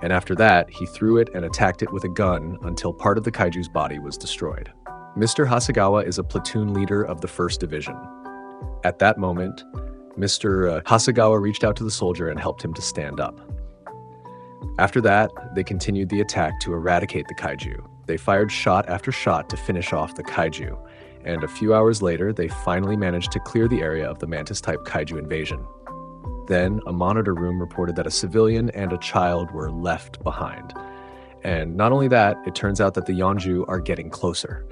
And after that, he threw it and attacked it with a gun until part of the kaiju's body was destroyed. Mr. Hasegawa is a platoon leader of the 1st Division. At that moment, Mr. Hasegawa reached out to the soldier and helped him to stand up. After that, they continued the attack to eradicate the kaiju. They fired shot after shot to finish off the kaiju, and a few hours later, they finally managed to clear the area of the mantis-type kaiju invasion. Then, a monitor room reported that a civilian and a child were left behind. And not only that, it turns out that the Yonju are getting closer.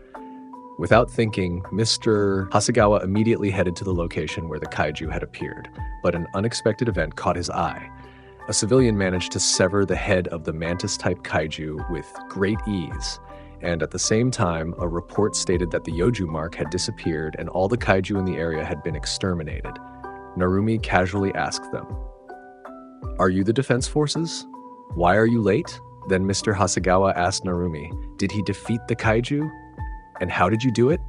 Without thinking, Mr. Hasegawa immediately headed to the location where the kaiju had appeared, but an unexpected event caught his eye. A civilian managed to sever the head of the mantis-type kaiju with great ease, and at the same time, a report stated that the Yoju mark had disappeared and all the kaiju in the area had been exterminated. Narumi casually asked them, "Are you the defense forces? Why are you late?" Then Mr. Hasegawa asked Narumi, "Did he defeat the kaiju? And how did you do it?"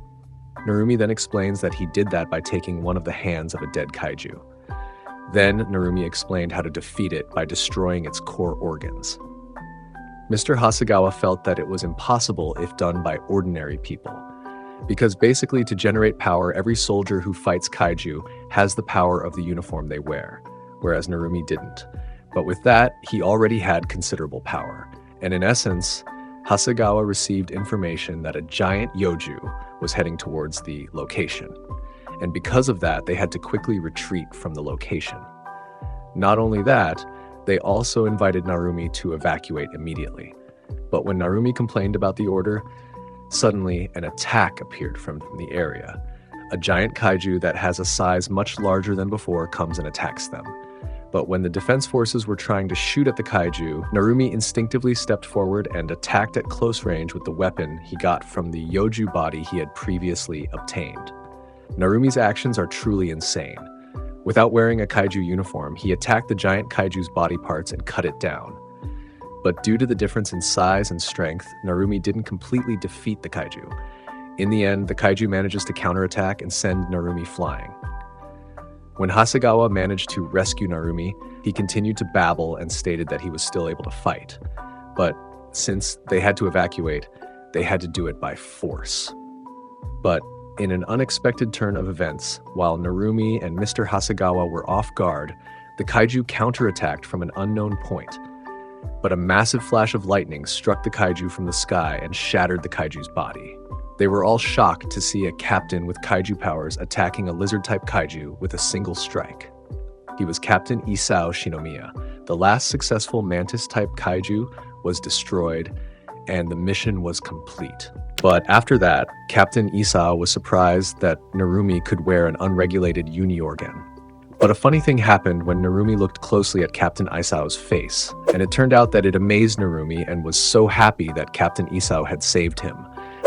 Narumi then explains that he did that by taking one of the hands of a dead kaiju. Then Narumi explained how to defeat it by destroying its core organs. Mr. Hasegawa felt that it was impossible if done by ordinary people, because basically to generate power, every soldier who fights kaiju has the power of the uniform they wear, whereas Narumi didn't. But with that, he already had considerable power, and in essence, Hasegawa received information that a giant Yoju was heading towards the location. And because of that, they had to quickly retreat from the location. Not only that, they also invited Narumi to evacuate immediately. But when Narumi complained about the order, suddenly an attack appeared from the area. A giant kaiju that has a size much larger than before comes and attacks them. But when the defense forces were trying to shoot at the kaiju, Narumi instinctively stepped forward and attacked at close range with the weapon he got from the Yoju body he had previously obtained. Narumi's actions are truly insane. Without wearing a kaiju uniform, he attacked the giant kaiju's body parts and cut it down. But due to the difference in size and strength, Narumi didn't completely defeat the kaiju. In the end, the kaiju manages to counterattack and send Narumi flying. When Hasegawa managed to rescue Narumi, he continued to babble and stated that he was still able to fight. But since they had to evacuate, they had to do it by force. But in an unexpected turn of events, while Narumi and Mr. Hasegawa were off guard, the kaiju counterattacked from an unknown point. But a massive flash of lightning struck the kaiju from the sky and shattered the kaiju's body. They were all shocked to see a captain with kaiju powers attacking a lizard-type kaiju with a single strike. He was Captain Isao Shinomiya. The last successful mantis-type kaiju was destroyed, and the mission was complete. But after that, Captain Isao was surprised that Narumi could wear an unregulated uni-organ. But a funny thing happened when Narumi looked closely at Captain Isao's face, and it turned out that it amazed Narumi and was so happy that Captain Isao had saved him.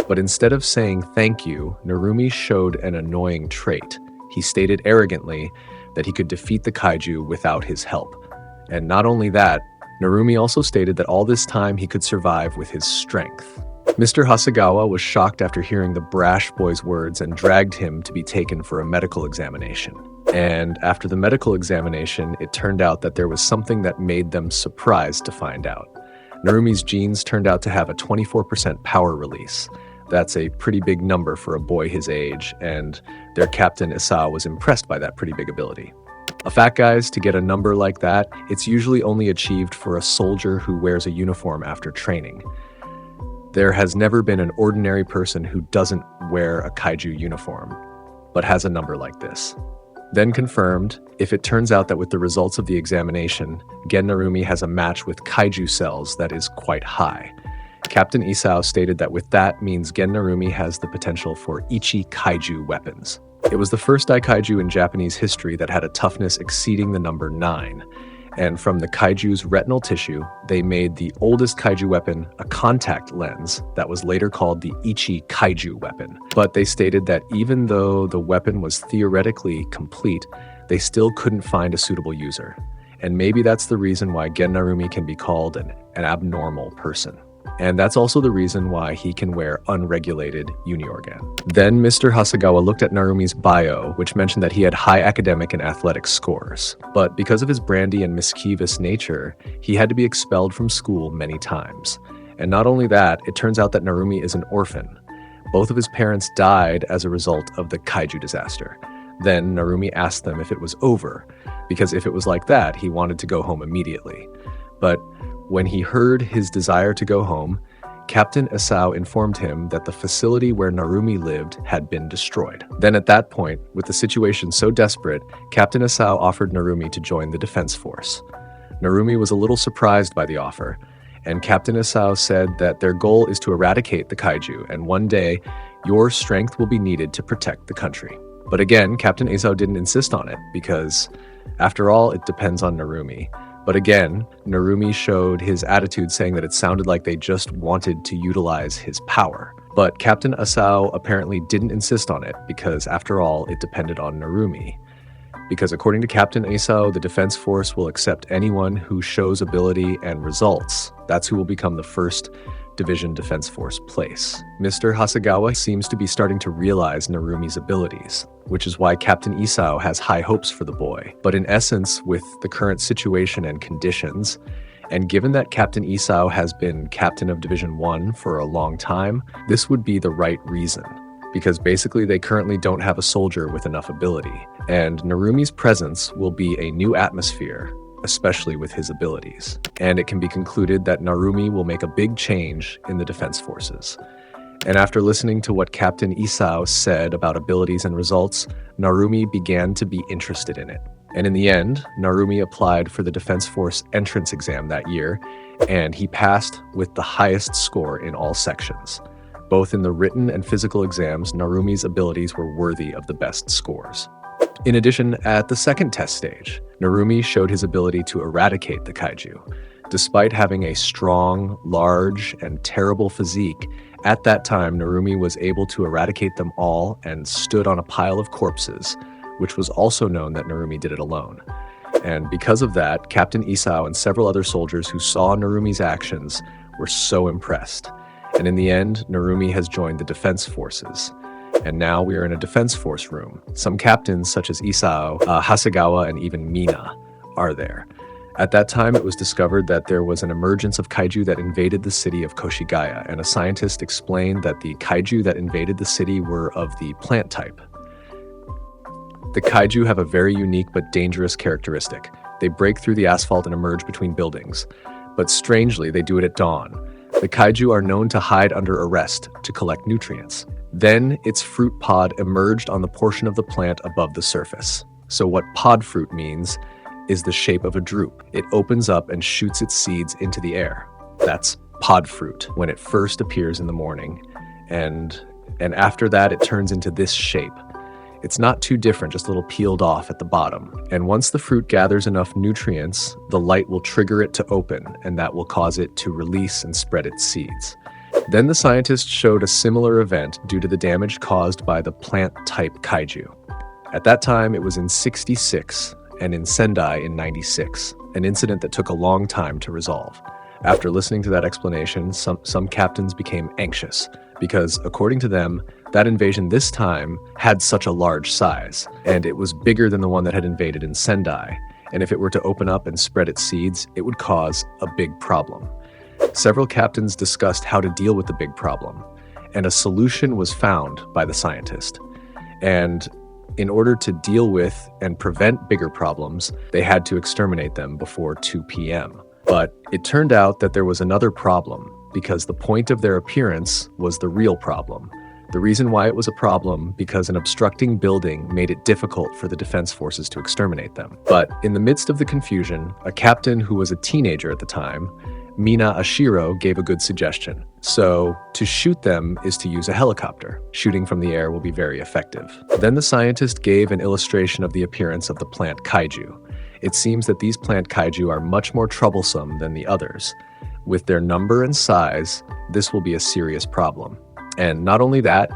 But instead of saying thank you, Narumi showed an annoying trait. He stated arrogantly that he could defeat the kaiju without his help. And not only that, Narumi also stated that all this time he could survive with his strength. Mr. Hasegawa was shocked after hearing the brash boy's words and dragged him to be taken for a medical examination. And after the medical examination, it turned out that there was something that made them surprised to find out. Narumi's genes turned out to have a 24% power release. That's a pretty big number for a boy his age, and their captain Isao was impressed by that pretty big ability. A fact, guys, to get a number like that, it's usually only achieved for a soldier who wears a uniform after training. There has never been an ordinary person who doesn't wear a kaiju uniform, but has a number like this. Then confirmed, if it turns out that with the results of the examination, Gen Narumi has a match with kaiju cells that is quite high. Captain Isao stated that with that means Gen Narumi has the potential for ichi kaiju weapons. It was the first daikaiju in Japanese history that had a toughness exceeding the number 9. And from the kaiju's retinal tissue, they made the oldest kaiju weapon a contact lens that was later called the ichi kaiju weapon. But they stated that even though the weapon was theoretically complete, they still couldn't find a suitable user. And maybe that's the reason why Gen Narumi can be called an abnormal person. And that's also the reason why he can wear unregulated uni-organ. Then Mr. Hasegawa looked at Narumi's bio, which mentioned that he had high academic and athletic scores. But because of his brandy and mischievous nature, he had to be expelled from school many times. And not only that, it turns out that Narumi is an orphan. Both of his parents died as a result of the kaiju disaster. Then Narumi asked them if it was over, because if it was like that, he wanted to go home immediately. But when he heard his desire to go home, Captain Isao informed him that the facility where Narumi lived had been destroyed. Then at that point, with the situation so desperate, Captain Isao offered Narumi to join the defense force. Narumi was a little surprised by the offer, and Captain Isao said that their goal is to eradicate the kaiju, and one day, your strength will be needed to protect the country. But again, Captain Isao didn't insist on it, because after all, it depends on Narumi. But again, Narumi showed his attitude saying that it sounded like they just wanted to utilize his power. But Captain Isao apparently didn't insist on it because, after all, it depended on Narumi. Because according to Captain Isao, the defense force will accept anyone who shows ability and results. That's who will become the first Division Defense Force place. Mr. Hasegawa seems to be starting to realize Narumi's abilities, which is why Captain Isao has high hopes for the boy. But in essence, with the current situation and conditions, and given that Captain Isao has been captain of Division 1 for a long time, this would be the right reason. Because basically they currently don't have a soldier with enough ability, and Narumi's presence will be a new atmosphere, especially with his abilities. And it can be concluded that Narumi will make a big change in the defense forces. And after listening to what Captain Isao said about abilities and results, Narumi began to be interested in it. And in the end, Narumi applied for the Defense Force entrance exam that year, and he passed with the highest score in all sections. Both in the written and physical exams, Narumi's abilities were worthy of the best scores. In addition, at the second test stage, Narumi showed his ability to eradicate the kaiju. Despite having a strong, large, and terrible physique, at that time Narumi was able to eradicate them all and stood on a pile of corpses, which was also known that Narumi did it alone. And because of that, Captain Isao and several other soldiers who saw Narumi's actions were so impressed. And in the end, Narumi has joined the defense forces. And now we are in a defense force room. Some captains, such as Isao, Hasegawa, and even Mina, are there. At that time, it was discovered that there was an emergence of kaiju that invaded the city of Koshigaya, and a scientist explained that the kaiju that invaded the city were of the plant type. The kaiju have a very unique but dangerous characteristic. They break through the asphalt and emerge between buildings. But strangely, they do it at dawn. The kaiju are known to hide under arrest to collect nutrients. Then its fruit pod emerged on the portion of the plant above the surface. So what pod fruit means is the shape of a drupe. It opens up and shoots its seeds into the air. That's pod fruit when it first appears in the morning. And after that, it turns into this shape. It's not too different, just a little peeled off at the bottom. And once the fruit gathers enough nutrients, the light will trigger it to open, and that will cause it to release and spread its seeds. Then the scientists showed a similar event due to the damage caused by the plant-type kaiju. At that time, it was in 66, and in Sendai in 96, an incident that took a long time to resolve. After listening to that explanation, some captains became anxious, because according to them, that invasion this time had such a large size, and it was bigger than the one that had invaded in Sendai, and if it were to open up and spread its seeds, it would cause a big problem. Several captains discussed how to deal with the big problem, and a solution was found by the scientist. And in order to deal with and prevent bigger problems, they had to exterminate them before 2 p.m. But it turned out that there was another problem, because the point of their appearance was the real problem. The reason why it was a problem, because an obstructing building made it difficult for the defense forces to exterminate them. But in the midst of the confusion, a captain who was a teenager at the time, Mina Ashiro, gave a good suggestion. So, to shoot them is to use a helicopter. Shooting from the air will be very effective. Then the scientist gave an illustration of the appearance of the plant kaiju. It seems that these plant kaiju are much more troublesome than the others. With their number and size, this will be a serious problem. And not only that,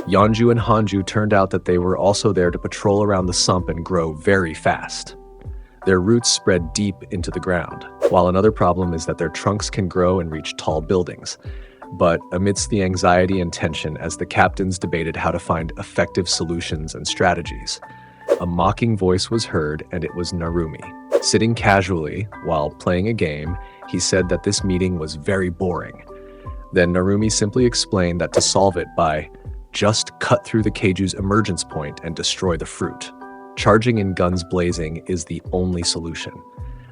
Yonju and Hanju turned out that they were also there to patrol around the sump and grow very fast. Their roots spread deep into the ground, while another problem is that their trunks can grow and reach tall buildings. But amidst the anxiety and tension as the captains debated how to find effective solutions and strategies, a mocking voice was heard, and it was Narumi. Sitting casually while playing a game, he said that this meeting was very boring. Then Narumi simply explained that to solve it by just cut through the Kaiju's emergence point and destroy the fruit. Charging in guns blazing is the only solution.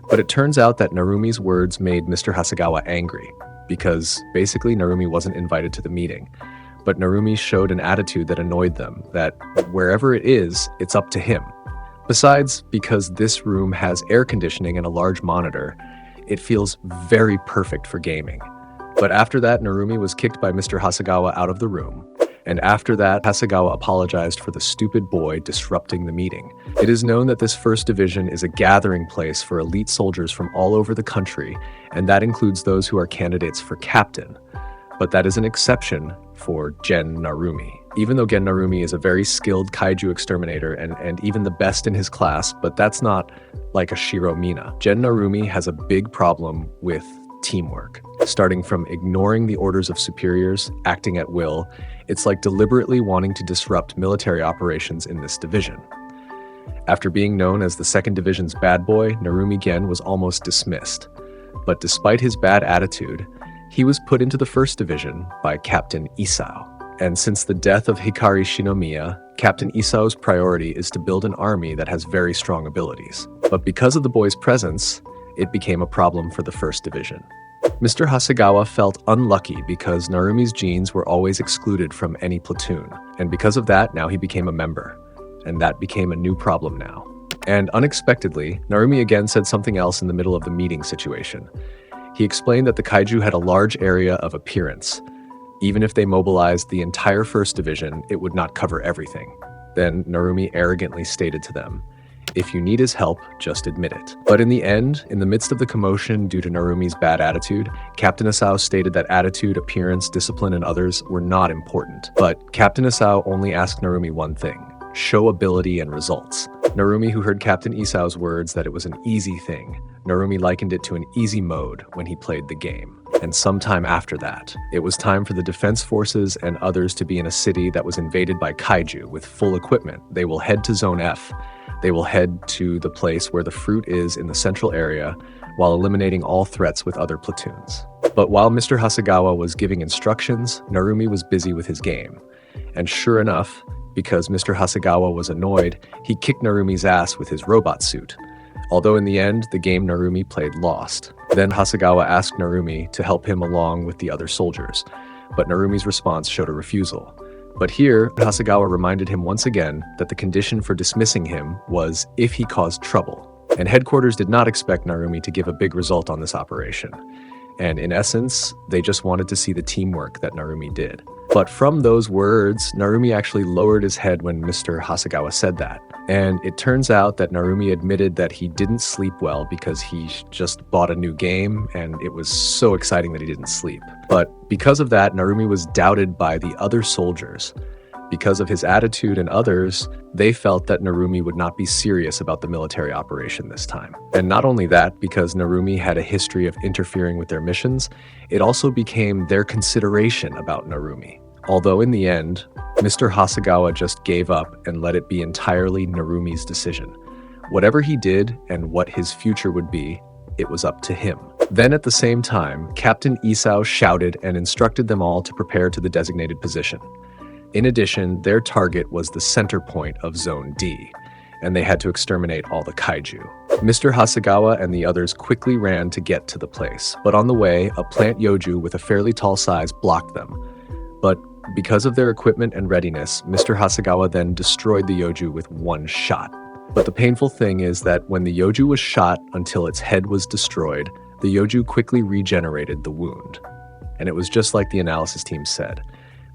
But it turns out that Narumi's words made Mr. Hasegawa angry, because basically Narumi wasn't invited to the meeting. But Narumi showed an attitude that annoyed them, that wherever it is, it's up to him. Besides, because this room has air conditioning and a large monitor, it feels very perfect for gaming. But after that, Narumi was kicked by Mr. Hasegawa out of the room. And after that, Hasegawa apologized for the stupid boy disrupting the meeting. It is known that this first division is a gathering place for elite soldiers from all over the country, and that includes those who are candidates for captain. But that is an exception for Gen Narumi. Even though Gen Narumi is a very skilled kaiju exterminator and even the best in his class, but that's not like a Shiro Mina. Gen Narumi has a big problem with teamwork. Starting from ignoring the orders of superiors, acting at will, it's like deliberately wanting to disrupt military operations in this division. After being known as the 2nd Division's bad boy, Narumi Gen was almost dismissed. But despite his bad attitude, he was put into the 1st Division by Captain Isao. And since the death of Kikoru Shinomiya, Captain Isao's priority is to build an army that has very strong abilities. But because of the boy's presence, it became a problem for the 1st Division. Mr. Hasegawa felt unlucky because Narumi's genes were always excluded from any platoon, and because of that, now he became a member, and that became a new problem now. And unexpectedly, Narumi again said something else in the middle of the meeting situation. He explained that the kaiju had a large area of appearance. Even if they mobilized the entire 1st Division, it would not cover everything. Then Narumi arrogantly stated to them, "If you need his help, just admit it." But in the end, in the midst of the commotion due to Narumi's bad attitude, Captain Isao stated that attitude, appearance, discipline, and others were not important. But Captain Isao only asked Narumi one thing: show ability and results. Narumi, who heard Captain Isao's words that it was an easy thing, Narumi likened it to an easy mode when he played the game. And sometime after that, it was time for the defense forces and others to be in a city that was invaded by kaiju with full equipment. They will head to Zone F. They will head to the place where the fruit is in the central area, while eliminating all threats with other platoons. But while Mr. Hasegawa was giving instructions, Narumi was busy with his game. And sure enough, because Mr. Hasegawa was annoyed, he kicked Narumi's ass with his robot suit. Although in the end, the game Narumi played lost. Then Hasegawa asked Narumi to help him along with the other soldiers, but Narumi's response showed a refusal. But here, Hasegawa reminded him once again that the condition for dismissing him was if he caused trouble. And headquarters did not expect Narumi to give a big result on this operation. And in essence, they just wanted to see the teamwork that Narumi did. But from those words, Narumi actually lowered his head when Mr. Hasegawa said that. And it turns out that Narumi admitted that he didn't sleep well because he just bought a new game and it was so exciting that he didn't sleep. But because of that, Narumi was doubted by the other soldiers. Because of his attitude and others, they felt that Narumi would not be serious about the military operation this time. And not only that, because Narumi had a history of interfering with their missions, it also became their consideration about Narumi. Although in the end, Mr. Hasegawa just gave up and let it be entirely Narumi's decision. Whatever he did and what his future would be, it was up to him. Then at the same time, Captain Isao shouted and instructed them all to prepare to the designated position. In addition, their target was the center point of Zone D, and they had to exterminate all the kaiju. Mr. Hasegawa and the others quickly ran to get to the place, but on the way, a plant yoju with a fairly tall size blocked them. But because of their equipment and readiness, Mr. Hasegawa then destroyed the yoju with one shot. But the painful thing is that when the yoju was shot until its head was destroyed, the yoju quickly regenerated the wound. And it was just like the analysis team said.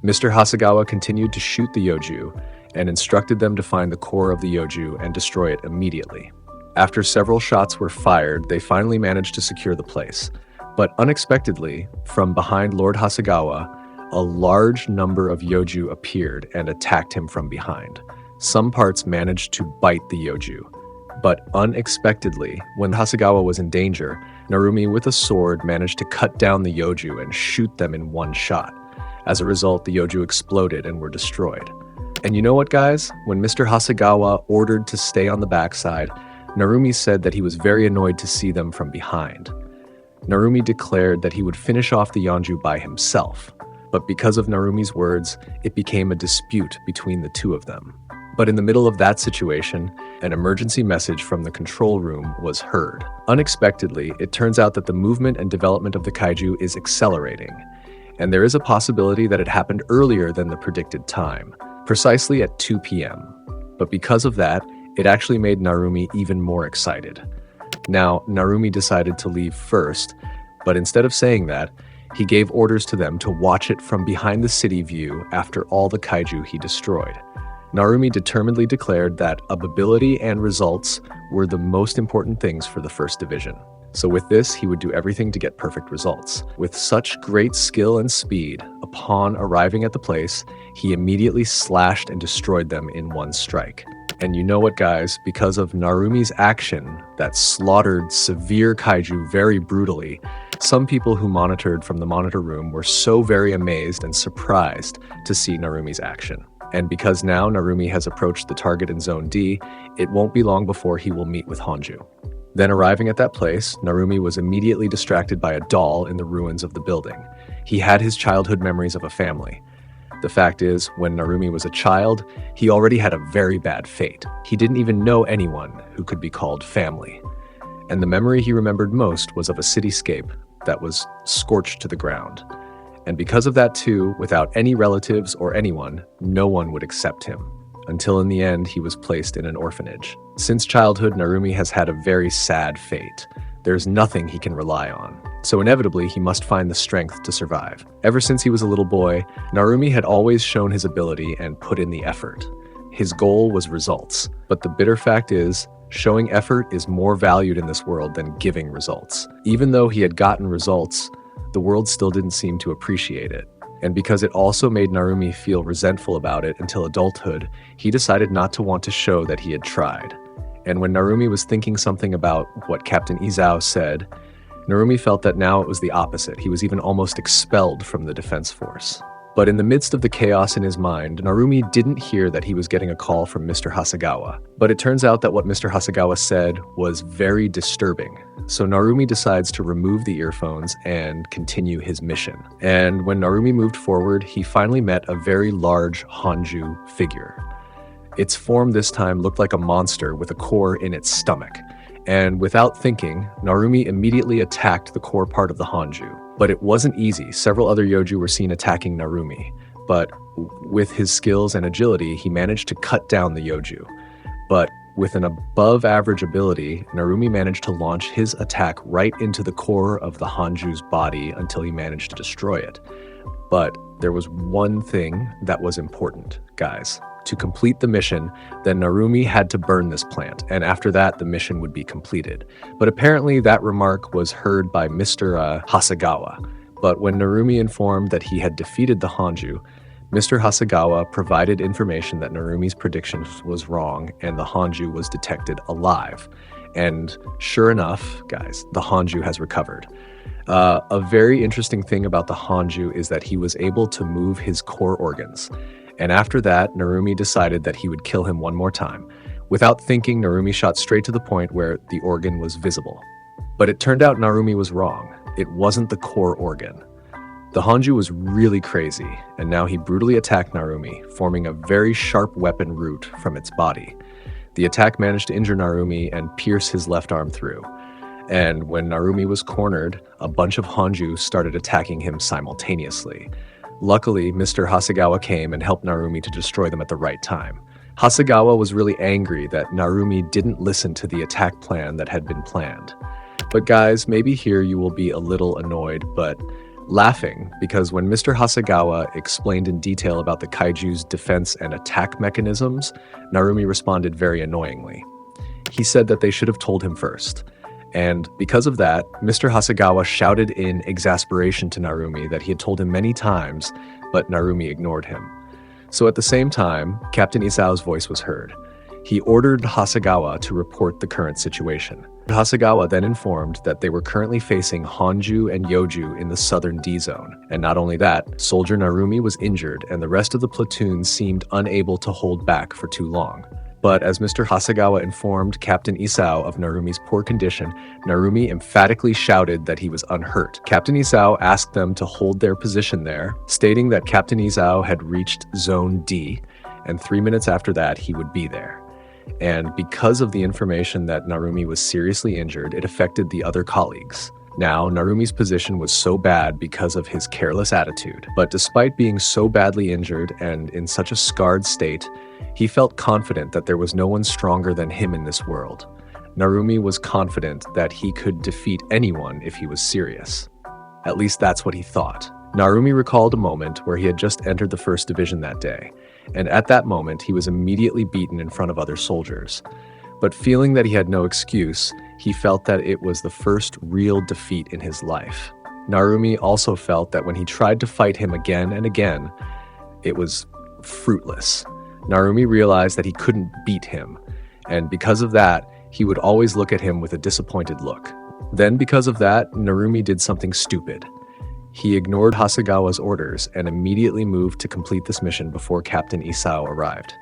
Mr. Hasegawa continued to shoot the yoju and instructed them to find the core of the yoju and destroy it immediately. After several shots were fired, they finally managed to secure the place. But unexpectedly, from behind Lord Hasegawa, a large number of yoju appeared and attacked him from behind. Some parts managed to bite the yoju. But unexpectedly, when Hasegawa was in danger, Narumi with a sword managed to cut down the yoju and shoot them in one shot. As a result, the yoju exploded and were destroyed. And you know what, guys? When Mr. Hasegawa ordered to stay on the backside, Narumi said that he was very annoyed to see them from behind. Narumi declared that he would finish off the Yonju by himself. But because of Narumi's words, it became a dispute between the two of them. But in the middle of that situation, an emergency message from the control room was heard. Unexpectedly, it turns out that the movement and development of the kaiju is accelerating. And there is a possibility that it happened earlier than the predicted time, precisely at 2 p.m. But because of that, it actually made Narumi even more excited. Now, Narumi decided to leave first, but instead of saying that, he gave orders to them to watch it from behind the city view after all the kaiju he destroyed. Narumi determinedly declared that ability and results were the most important things for the First Division. So with this, he would do everything to get perfect results. With such great skill and speed, upon arriving at the place, he immediately slashed and destroyed them in one strike. And you know what, guys? Because of Narumi's action that slaughtered severe kaiju very brutally, some people who monitored from the monitor room were so very amazed and surprised to see Narumi's action. And because now Narumi has approached the target in Zone D, it won't be long before he will meet with Honju. Then arriving at that place, Narumi was immediately distracted by a doll in the ruins of the building. He had his childhood memories of a family. The fact is, when Narumi was a child, he already had a very bad fate. He didn't even know anyone who could be called family. And the memory he remembered most was of a cityscape that was scorched to the ground. And because of that too, without any relatives or anyone, no one would accept him. Until in the end, he was placed in an orphanage. Since childhood, Narumi has had a very sad fate. There's nothing he can rely on. So inevitably, he must find the strength to survive. Ever since he was a little boy, Narumi had always shown his ability and put in the effort. His goal was results. But the bitter fact is, showing effort is more valued in this world than giving results. Even though he had gotten results, the world still didn't seem to appreciate it. And because it also made Narumi feel resentful about it until adulthood, he decided not to want to show that he had tried. And when Narumi was thinking something about what Captain Isao said, Narumi felt that now it was the opposite. He was even almost expelled from the defense force. But in the midst of the chaos in his mind, Narumi didn't hear that he was getting a call from Mr. Hasegawa. But it turns out that what Mr. Hasegawa said was very disturbing. So Narumi decides to remove the earphones and continue his mission. And when Narumi moved forward, he finally met a very large Honju figure. Its form this time looked like a monster with a core in its stomach. And without thinking, Narumi immediately attacked the core part of the Honju. But it wasn't easy. Several other Yoju were seen attacking Narumi. but with his skills and agility, he managed to cut down the Yoju. But with an above-average ability, Narumi managed to launch his attack right into the core of the Hanju's body until he managed to destroy it. But there was one thing that was important, guys. To complete the mission, then Narumi had to burn this plant, and after that, the mission would be completed. But apparently that remark was heard by Mr. Hasegawa. But when Narumi informed that he had defeated the Hanju, Mr. Hasegawa provided information that Narumi's prediction was wrong and the Hanju was detected alive. And sure enough, guys, the Hanju has recovered. A very interesting thing about the Hanju is that he was able to move his core organs. And after that, Narumi decided that he would kill him one more time. Without thinking, Narumi shot straight to the point where the organ was visible. But it turned out Narumi was wrong. It wasn't the core organ. The Hanju was really crazy, and now he brutally attacked Narumi, forming a very sharp weapon root from its body. The attack managed to injure Narumi and pierce his left arm through. And when Narumi was cornered, a bunch of Hanju started attacking him simultaneously. Luckily, Mr. Hasegawa came and helped Narumi to destroy them at the right time. Hasegawa was really angry that Narumi didn't listen to the attack plan that had been planned. But guys, maybe here you will be a little annoyed, but laughing, because when Mr. Hasegawa explained in detail about the Kaiju's defense and attack mechanisms, Narumi responded very annoyingly. He said that they should have told him first. And because of that, Mr. Hasegawa shouted in exasperation to Narumi that he had told him many times, but Narumi ignored him. So at the same time, Captain Isao's voice was heard. He ordered Hasegawa to report the current situation. Hasegawa then informed that they were currently facing Hanju and Yoju in the southern D-zone. And not only that, Soldier Narumi was injured and the rest of the platoon seemed unable to hold back for too long. But as Mr. Hasegawa informed Captain Isao of Narumi's poor condition, Narumi emphatically shouted that he was unhurt. Captain Isao asked them to hold their position there, stating that Captain Isao had reached Zone D, and 3 minutes after that he would be there. And because of the information that Narumi was seriously injured, it affected the other colleagues. Now, Narumi's position was so bad because of his careless attitude. But despite being so badly injured and in such a scarred state, he felt confident that there was no one stronger than him in this world. Narumi was confident that he could defeat anyone if he was serious. At least that's what he thought. Narumi recalled a moment where he had just entered the 1st Division that day, and at that moment he was immediately beaten in front of other soldiers. But feeling that he had no excuse, he felt that it was the first real defeat in his life. Narumi also felt that when he tried to fight him again and again, it was fruitless. Narumi realized that he couldn't beat him, and because of that, he would always look at him with a disappointed look. Then because of that, Narumi did something stupid. He ignored Hasegawa's orders and immediately moved to complete this mission before Captain Isao arrived.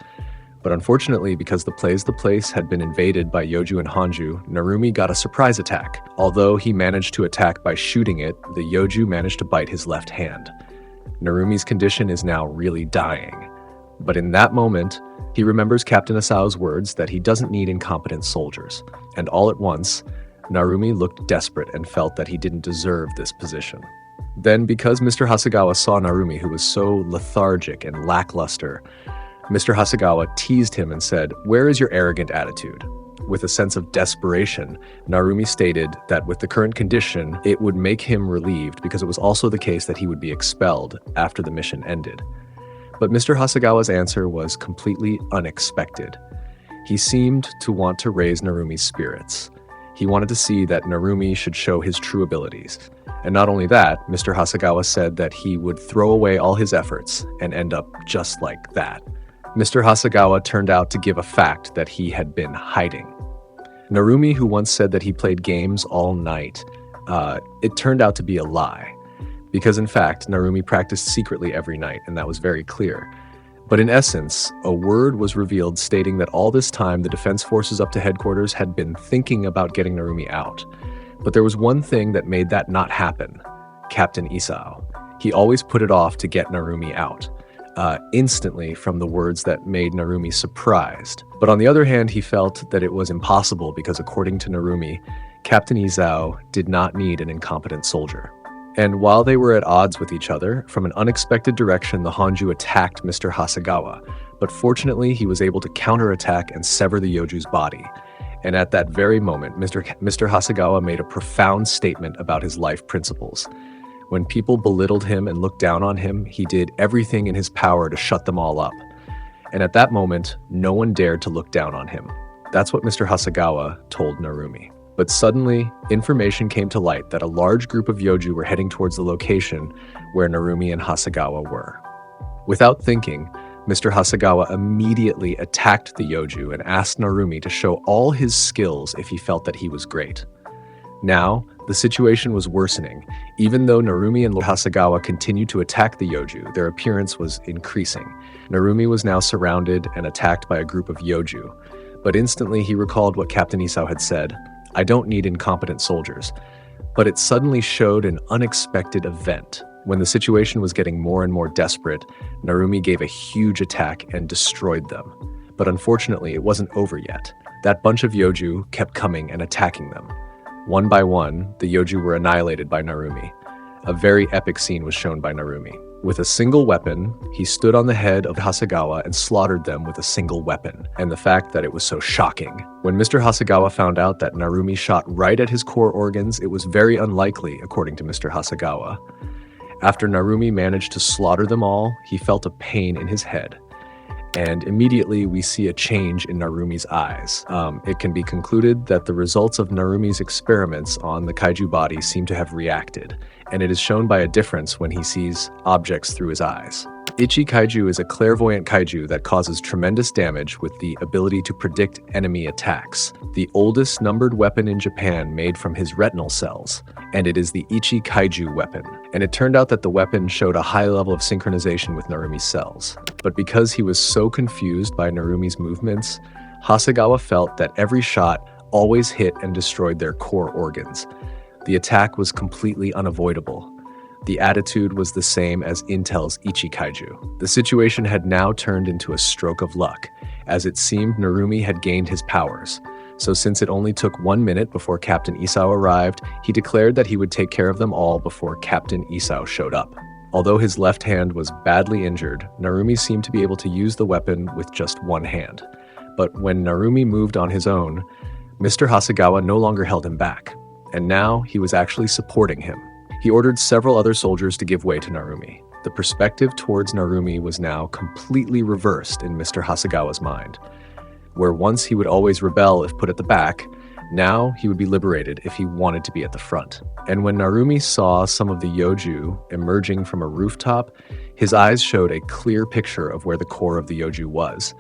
But unfortunately, because the place had been invaded by Yoju and Hanju, Narumi got a surprise attack. Although he managed to attack by shooting it, the Yoju managed to bite his left hand. Narumi's condition is now really dying. But in that moment, he remembers Captain Isao's words that he doesn't need incompetent soldiers. And all at once, Narumi looked desperate and felt that he didn't deserve this position. Then, because Mr. Hasegawa saw Narumi, who was so lethargic and lackluster, Mr. Hasegawa teased him and said, "Where is your arrogant attitude?" With a sense of desperation, Narumi stated that with the current condition, it would make him relieved because it was also the case that he would be expelled after the mission ended. But Mr. Hasegawa's answer was completely unexpected. He seemed to want to raise Narumi's spirits. He wanted to see that Narumi should show his true abilities. And not only that, Mr. Hasegawa said that he would throw away all his efforts and end up just like that. Mr. Hasegawa turned out to give a fact that he had been hiding. Narumi, who once said that he played games all night, it turned out to be a lie. Because in fact, Narumi practiced secretly every night, and that was very clear. But in essence, a word was revealed stating that all this time the defense forces up to headquarters had been thinking about getting Narumi out. But there was one thing that made that not happen: Captain Isao. He always put it off to get Narumi out, instantly from the words that made Narumi surprised. But on the other hand, he felt that it was impossible because according to Narumi, Captain Isao did not need an incompetent soldier. And while they were at odds with each other, from an unexpected direction, the Hanju attacked Mr. Hasegawa, but fortunately he was able to counterattack and sever the Yoju's body. And at that very moment, Mr. Hasegawa made a profound statement about his life principles. When people belittled him and looked down on him, he did everything in his power to shut them all up. And at that moment, no one dared to look down on him. That's what Mr. Hasegawa told Narumi. But suddenly, information came to light that a large group of Yoju were heading towards the location where Narumi and Hasegawa were. Without thinking, Mr. Hasegawa immediately attacked the Yoju and asked Narumi to show all his skills if he felt that he was great. Now, the situation was worsening. Even though Narumi and Hasegawa continued to attack the Yoju, their appearance was increasing. Narumi was now surrounded and attacked by a group of Yoju. But instantly he recalled what Captain Isao had said, "I don't need incompetent soldiers." But it suddenly showed an unexpected event. When the situation was getting more and more desperate, Narumi gave a huge attack and destroyed them. But unfortunately, it wasn't over yet. That bunch of Yoju kept coming and attacking them. One by one, the Yoju were annihilated by Narumi. A very epic scene was shown by Narumi. With a single weapon, he stood on the head of Hasegawa and slaughtered them with a single weapon, and the fact that it was so shocking. When Mr. Hasegawa found out that Narumi shot right at his core organs, it was very unlikely, according to Mr. Hasegawa. After Narumi managed to slaughter them all, he felt a pain in his head. And immediately we see a change in Narumi's eyes. It can be concluded that the results of Narumi's experiments on the kaiju body seem to have reacted, and it is shown by a difference when he sees objects through his eyes. Kaiju is a clairvoyant kaiju that causes tremendous damage with the ability to predict enemy attacks. The oldest numbered weapon in Japan made from his retinal cells, and it is the Kaiju weapon. And it turned out that the weapon showed a high level of synchronization with Narumi's cells. But because he was so confused by Narumi's movements, Hasegawa felt that every shot always hit and destroyed their core organs. The attack was completely unavoidable. The attitude was the same as Intel's Kaiju. The situation had now turned into a stroke of luck, as it seemed Narumi had gained his powers. So since it only took 1 minute before Captain Isao arrived, he declared that he would take care of them all before Captain Isao showed up. Although his left hand was badly injured, Narumi seemed to be able to use the weapon with just one hand. But when Narumi moved on his own, Mr. Hasegawa no longer held him back, and now he was actually supporting him. He ordered several other soldiers to give way to Narumi. The perspective towards Narumi was now completely reversed in Mr. Hasegawa's mind. Where once he would always rebel if put at the back, now he would be liberated if he wanted to be at the front. And when Narumi saw some of the Yoju emerging from a rooftop, his eyes showed a clear picture of where the core of the Yoju was.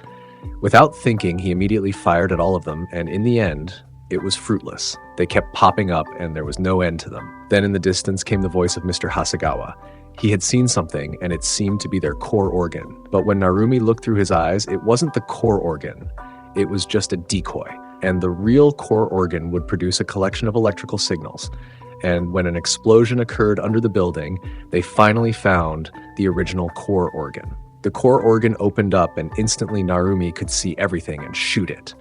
Without thinking, he immediately fired at all of them, and in the end, it was fruitless. They kept popping up and there was no end to them. Then in the distance came the voice of Mr. Hasegawa. He had seen something and it seemed to be their core organ. But when Narumi looked through his eyes, it wasn't the core organ. It was just a decoy. And the real core organ would produce a collection of electrical signals. And when an explosion occurred under the building, they finally found the original core organ. The core organ opened up and instantly Narumi could see everything and shoot it.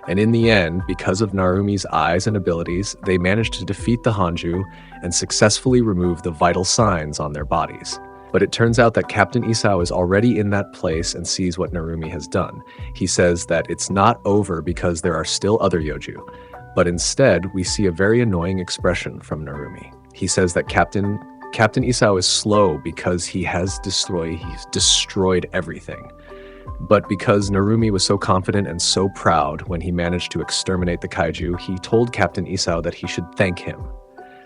And in the end, because of Narumi's eyes and abilities, they managed to defeat the Hanju and successfully remove the vital signs on their bodies. But it turns out that Captain Isao is already in that place and sees what Narumi has done. He says that it's not over because there are still other Yoju, but instead we see a very annoying expression from Narumi. He says that Captain Isao is slow because he's destroyed everything. But because Narumi was so confident and so proud when he managed to exterminate the kaiju, he told Captain Isao that he should thank him.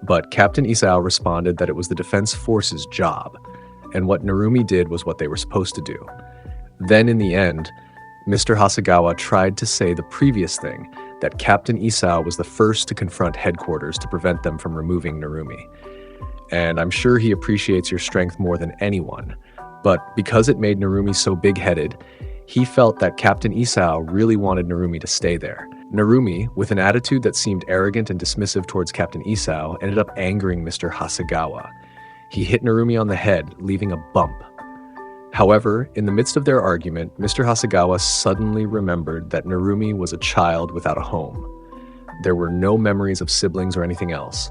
But Captain Isao responded that it was the Defense Force's job, and what Narumi did was what they were supposed to do. Then in the end, Mr. Hasegawa tried to say the previous thing, that Captain Isao was the first to confront headquarters to prevent them from removing Narumi. And I'm sure he appreciates your strength more than anyone. But because it made Narumi so big-headed, he felt that Captain Isao really wanted Narumi to stay there. Narumi, with an attitude that seemed arrogant and dismissive towards Captain Isao, ended up angering Mr. Hasegawa. He hit Narumi on the head, leaving a bump. However, in the midst of their argument, Mr. Hasegawa suddenly remembered that Narumi was a child without a home. There were no memories of siblings or anything else.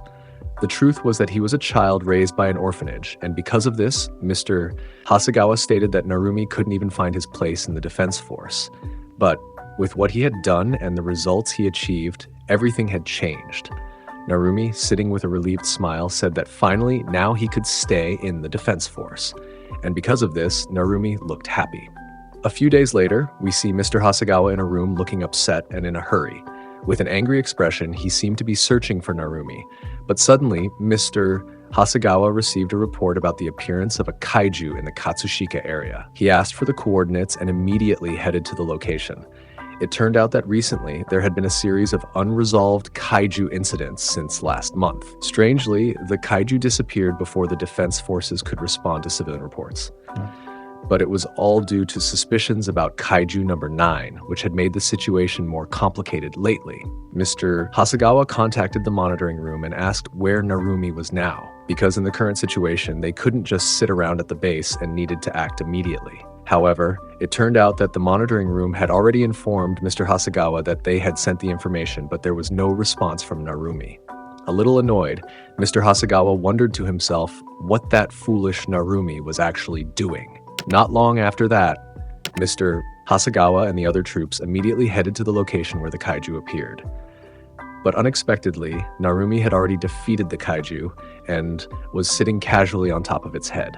The truth was that he was a child raised by an orphanage, and because of this, Mr. Hasegawa stated that Narumi couldn't even find his place in the defense force. But with what he had done and the results he achieved, everything had changed. Narumi, sitting with a relieved smile, said that finally now he could stay in the defense force. And because of this, Narumi looked happy. A few days later, we see Mr. Hasegawa in a room looking upset and in a hurry. With an angry expression, he seemed to be searching for Narumi. But suddenly, Mr. Hasegawa received a report about the appearance of a kaiju in the Katsushika area. He asked for the coordinates and immediately headed to the location. It turned out that recently, there had been a series of unresolved kaiju incidents since last month. Strangely, the kaiju disappeared before the defense forces could respond to civilian reports. But it was all due to suspicions about Kaiju number 9, which had made the situation more complicated lately. Mr. Hasegawa contacted the monitoring room and asked where Narumi was now, because in the current situation, they couldn't just sit around at the base and needed to act immediately. However, it turned out that the monitoring room had already informed Mr. Hasegawa that they had sent the information, but there was no response from Narumi. A little annoyed, Mr. Hasegawa wondered to himself what that foolish Narumi was actually doing. Not long after that, Mr. Hasegawa and the other troops immediately headed to the location where the kaiju appeared. But unexpectedly, Narumi had already defeated the kaiju and was sitting casually on top of its head.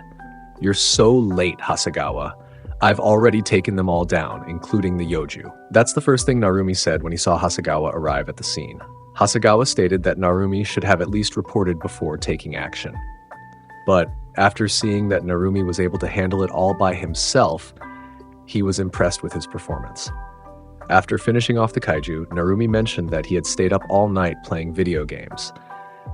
"You're so late, Hasegawa. I've already taken them all down, including the Yoju." That's the first thing Narumi said when he saw Hasegawa arrive at the scene. Hasegawa stated that Narumi should have at least reported before taking action. But after seeing that Narumi was able to handle it all by himself, he was impressed with his performance. After finishing off the kaiju, Narumi mentioned that he had stayed up all night playing video games.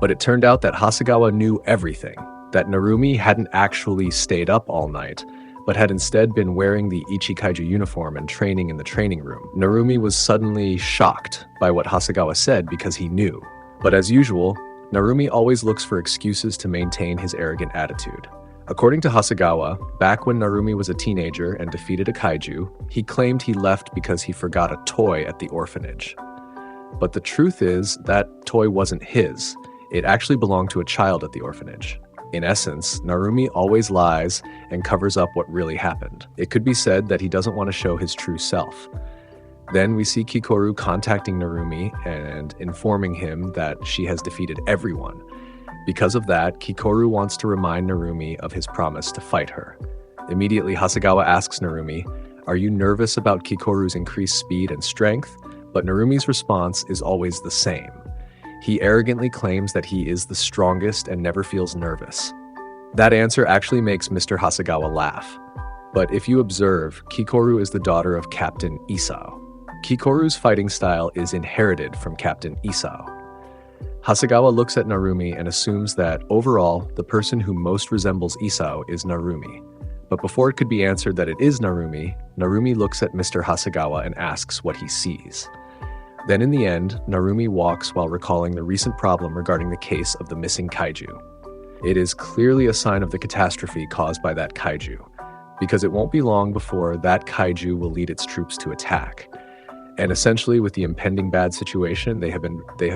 But it turned out that Hasegawa knew everything, that Narumi hadn't actually stayed up all night, but had instead been wearing the Kaiju uniform and training in the training room. Narumi was suddenly shocked by what Hasegawa said because he knew. But as usual, Narumi always looks for excuses to maintain his arrogant attitude. According to Hasegawa, back when Narumi was a teenager and defeated a kaiju, he claimed he left because he forgot a toy at the orphanage. But the truth is, that toy wasn't his. It actually belonged to a child at the orphanage. In essence, Narumi always lies and covers up what really happened. It could be said that he doesn't want to show his true self. Then we see Kikoru contacting Narumi and informing him that she has defeated everyone. Because of that, Kikoru wants to remind Narumi of his promise to fight her. Immediately, Hasegawa asks Narumi, "Are you nervous about Kikoru's increased speed and strength?" But Narumi's response is always the same. He arrogantly claims that he is the strongest and never feels nervous. That answer actually makes Mr. Hasegawa laugh. But if you observe, Kikoru is the daughter of Captain Isao. Kikoru's fighting style is inherited from Captain Isao. Hasegawa looks at Narumi and assumes that, overall, the person who most resembles Isao is Narumi. But before it could be answered that it is Narumi, Narumi looks at Mr. Hasegawa and asks what he sees. Then in the end, Narumi walks while recalling the recent problem regarding the case of the missing kaiju. It is clearly a sign of the catastrophe caused by that kaiju, because it won't be long before that kaiju will lead its troops to attack. And essentially, with the impending bad situation, they have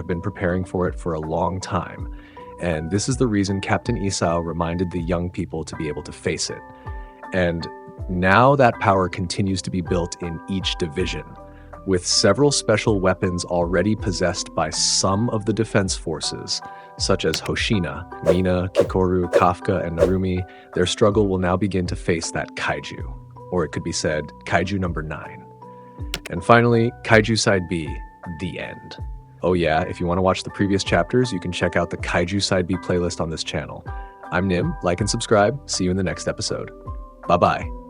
been preparing for it for a long time. And this is the reason Captain Isao reminded the young people to be able to face it. And now that power continues to be built in each division, with several special weapons already possessed by some of the defense forces, such as Hoshina, Mina, Kikoru, Kafka, and Narumi. Their struggle will now begin to face that kaiju, or it could be said, Kaiju number 9. And finally, Kaiju Side B, the end. Oh yeah, if you want to watch the previous chapters, you can check out the Kaiju Side B playlist on this channel. I'm Nim, like and subscribe, see you in the next episode. Bye-bye.